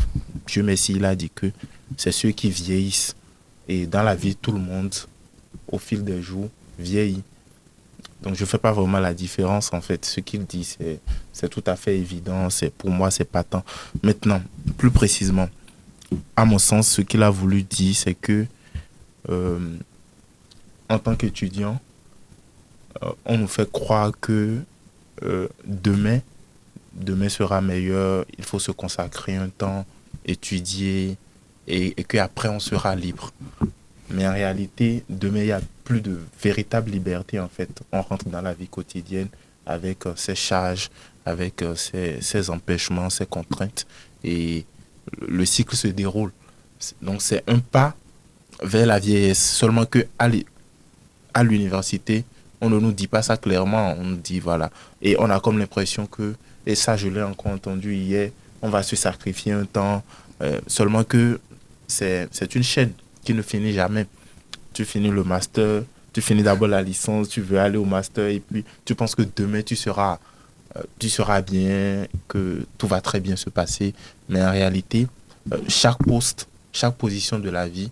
Dieu merci, il a dit que c'est ceux qui vieillissent. Et dans la vie, tout le monde, au fil des jours, vieillit. Donc je ne fais pas vraiment la différence, en fait. Ce qu'il dit, c'est tout à fait évident. Pour moi, c'est patent. Maintenant, plus précisément, à mon sens, ce qu'il a voulu dire, c'est que en tant qu'étudiant, on nous fait croire que demain sera meilleur, il faut se consacrer un temps, étudier, et qu'après on sera libre. Mais en réalité, demain, il n'y a plus de véritable liberté, en fait. On rentre dans la vie quotidienne avec ses charges, avec ses empêchements, ses contraintes, et le cycle se déroule. Donc c'est un pas vers la vieillesse, seulement qu'à l'université, on ne nous dit pas ça clairement, on nous dit voilà. Et on a comme l'impression que, et ça je l'ai encore entendu hier, on va se sacrifier un temps, seulement que c'est une chaîne qui ne finit jamais. Tu finis le master, tu finis d'abord la licence, tu veux aller au master et puis tu penses que demain tu seras bien, que tout va très bien se passer. Mais en réalité, chaque poste, chaque position de la vie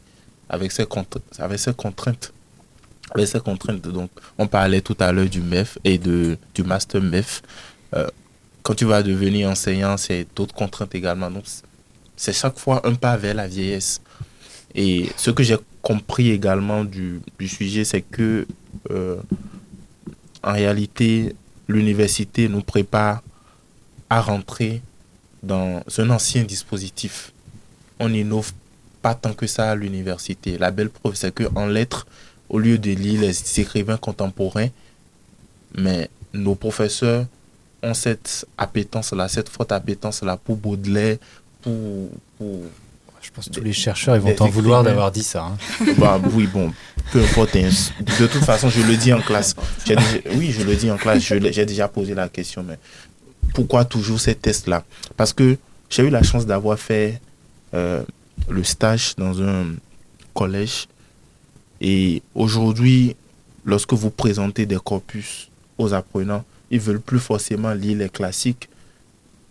avec ses contraintes. Donc, on parlait tout à l'heure du MEF et du master MEF. Quand tu vas devenir enseignant, c'est d'autres contraintes également. Donc, c'est chaque fois un pas vers la vieillesse. Et ce que j'ai compris également du sujet, c'est que en réalité, l'université nous prépare à rentrer dans un ancien dispositif. On n'innove pas tant que ça à l'université. La belle preuve, c'est qu'en lettres, au lieu de lire les écrivains contemporains, mais nos professeurs ont cette appétence-là, cette forte appétence-là pour Baudelaire, pour je pense que tous les chercheurs ils vont t'en vouloir d'avoir dit ça. Hein. Oui, bon, peu importe. De toute façon, je le dis en classe. Je le dis en classe. J'ai déjà posé la question, mais pourquoi toujours ces tests-là? Parce que j'ai eu la chance d'avoir fait le stage dans un collège. Et aujourd'hui, lorsque vous présentez des corpus aux apprenants, ils ne veulent plus forcément lire les classiques.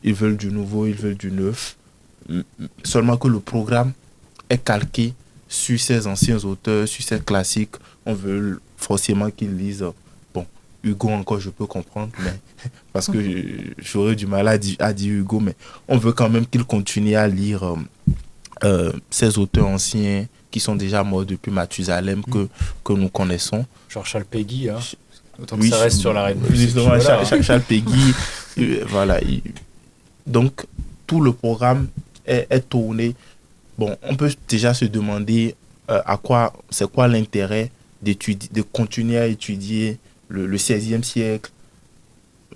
Ils veulent du nouveau, ils veulent du neuf. Seulement que le programme est calqué sur ces anciens auteurs, sur ces classiques. On veut forcément qu'ils lisent. Bon, Hugo encore, je peux comprendre, mais parce que j'aurais du mal à dire Hugo, mais on veut quand même qu'ils continuent à lire ces auteurs anciens qui sont déjà morts depuis Mathusalem que nous connaissons. Genre Charles Péguy, hein. Autant que ça reste sur l'arrêt de bus. Justement, Charles Péguy, voilà. Donc, tout le programme est tourné. Bon, on peut déjà se demander c'est quoi l'intérêt de continuer à étudier le 16e siècle.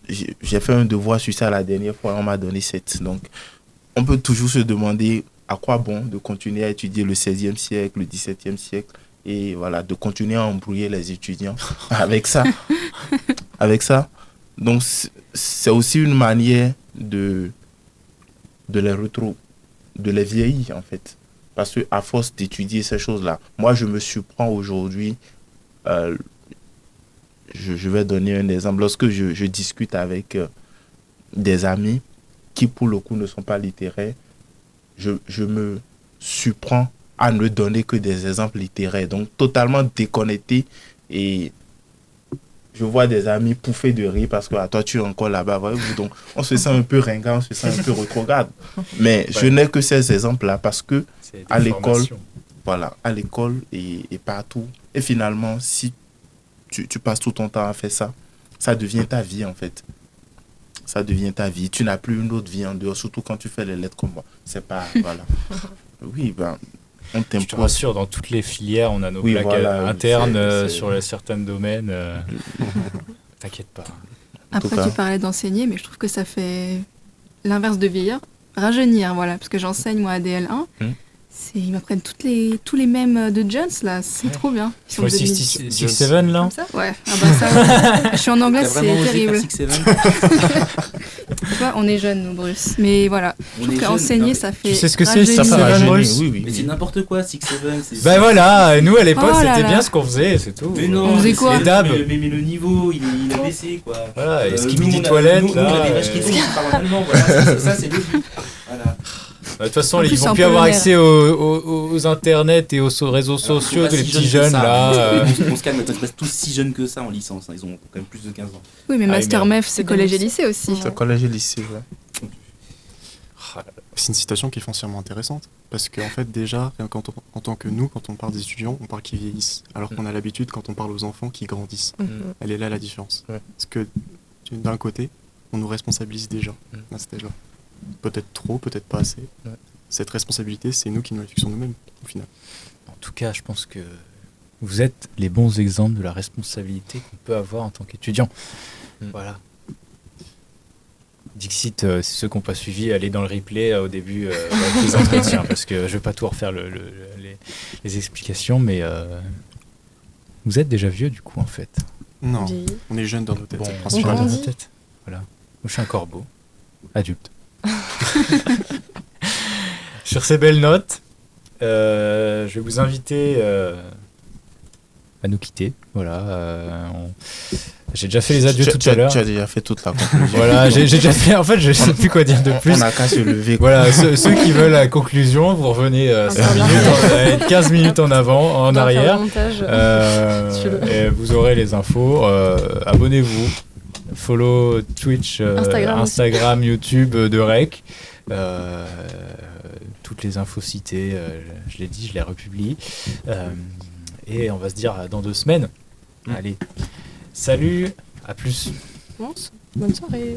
J'ai fait un devoir sur ça la dernière fois, on m'a donné 7. Donc, on peut toujours se demander à quoi bon de continuer à étudier le 16e siècle, le 17e siècle, et voilà, de continuer à embrouiller les étudiants avec ça. Donc, c'est aussi une manière de les vieillir, en fait. Parce qu'à force d'étudier ces choses-là, moi, je me surprends aujourd'hui, je vais donner un exemple. Lorsque je discute avec des amis qui, pour le coup, ne sont pas littéraires, je me surprends à ne donner que des exemples littéraires, donc totalement déconnecté. Et je vois des amis pouffer de rire parce que toi, tu es encore là-bas. Donc, on se sent un peu ringard, on se sent un peu rétrograde. Mais je n'ai que ces exemples-là parce que à l'école, à l'école et partout. Et finalement, si tu passes tout ton temps à faire ça, ça devient ta vie, en fait. Ça devient ta vie. Tu n'as plus une autre vie en dehors, surtout quand tu fais les lettres comme moi. C'est pas... Voilà. Oui, on t'impose. Je te rassure, dans toutes les filières, on a nos blagues internes sur certains domaines. T'inquiète pas. Après, tu parlais d'enseigner, mais je trouve que ça fait l'inverse de vieillir. Rajeunir, voilà. Parce que j'enseigne, moi, à DL1. Ils m'apprennent tous les mèmes de Jones, là. C'est trop bien. Ils sont 6-7, là. Ouais. Ah bah ça, je suis en anglais, c'est terrible. Tu vois, on est jeunes, nous, Bruce. Mais voilà, je trouve qu'enseigner, ça fait... Tu sais ce que c'est, 6-7, Bruce? Oui. Mais c'est n'importe quoi, 6-7. Bah voilà, nous, à l'époque, c'était bien ce qu'on faisait, c'est tout. Mais non, on faisait quoi? Mais le niveau, il a baissé, quoi. Voilà, et ce qui dit toilette, là... Nous, on a des vaches qui tournent, qui parlent allemand, voilà. Ça, c'est le but. Voilà. De toute façon, ils vont plus avoir accès aux internets et aux réseaux sociaux des petits jeunes là. On se calme, ils restent tous si jeunes que ça en licence. Ils ont quand même plus de 15 ans. Oui, mais Master MEF, c'est collège et lycée aussi. C'est collège et lycée, ouais. C'est une citation qui est foncièrement intéressante. Parce qu'en fait, déjà, en tant que nous, quand on parle des étudiants, on parle qu'ils vieillissent. Alors qu'on a l'habitude, quand on parle aux enfants, qu'ils grandissent. Elle est là la différence. Parce que d'un côté, on nous responsabilise déjà à cet âge-là. Peut-être trop, peut-être pas assez. Cette responsabilité, c'est nous qui nous la fixons nous-mêmes, au final. En tout cas, je pense que vous êtes les bons exemples de la responsabilité qu'on peut avoir en tant qu'étudiant. Voilà. Dixit, c'est ceux qui n'ont pas suivi, allez dans le replay au début des entretiens, parce que je ne vais pas tout refaire les explications, mais vous êtes déjà vieux du coup, en fait. Non, on est jeunes dans nos têtes. On grandit dans nos têtes. Voilà. Moi, je suis un corbeau, adulte. Sur ces belles notes, je vais vous inviter nous quitter. Voilà. J'ai déjà fait les adieux tout à l'heure. Tu as déjà fait toute la conclusion. Voilà, j'ai déjà fait. En fait, je sais plus quoi dire de plus. On n'a qu'à se lever. Voilà, ceux qui veulent la conclusion, vous revenez 15 minutes en avant, en arrière. Et vous aurez les infos. Abonnez-vous. Follow Twitch, Instagram, YouTube de Rec. Toutes les infos citées, je l'ai dit, je les republie. Et on va se dire dans 2 semaines. Allez, salut, à plus. Bonne soirée.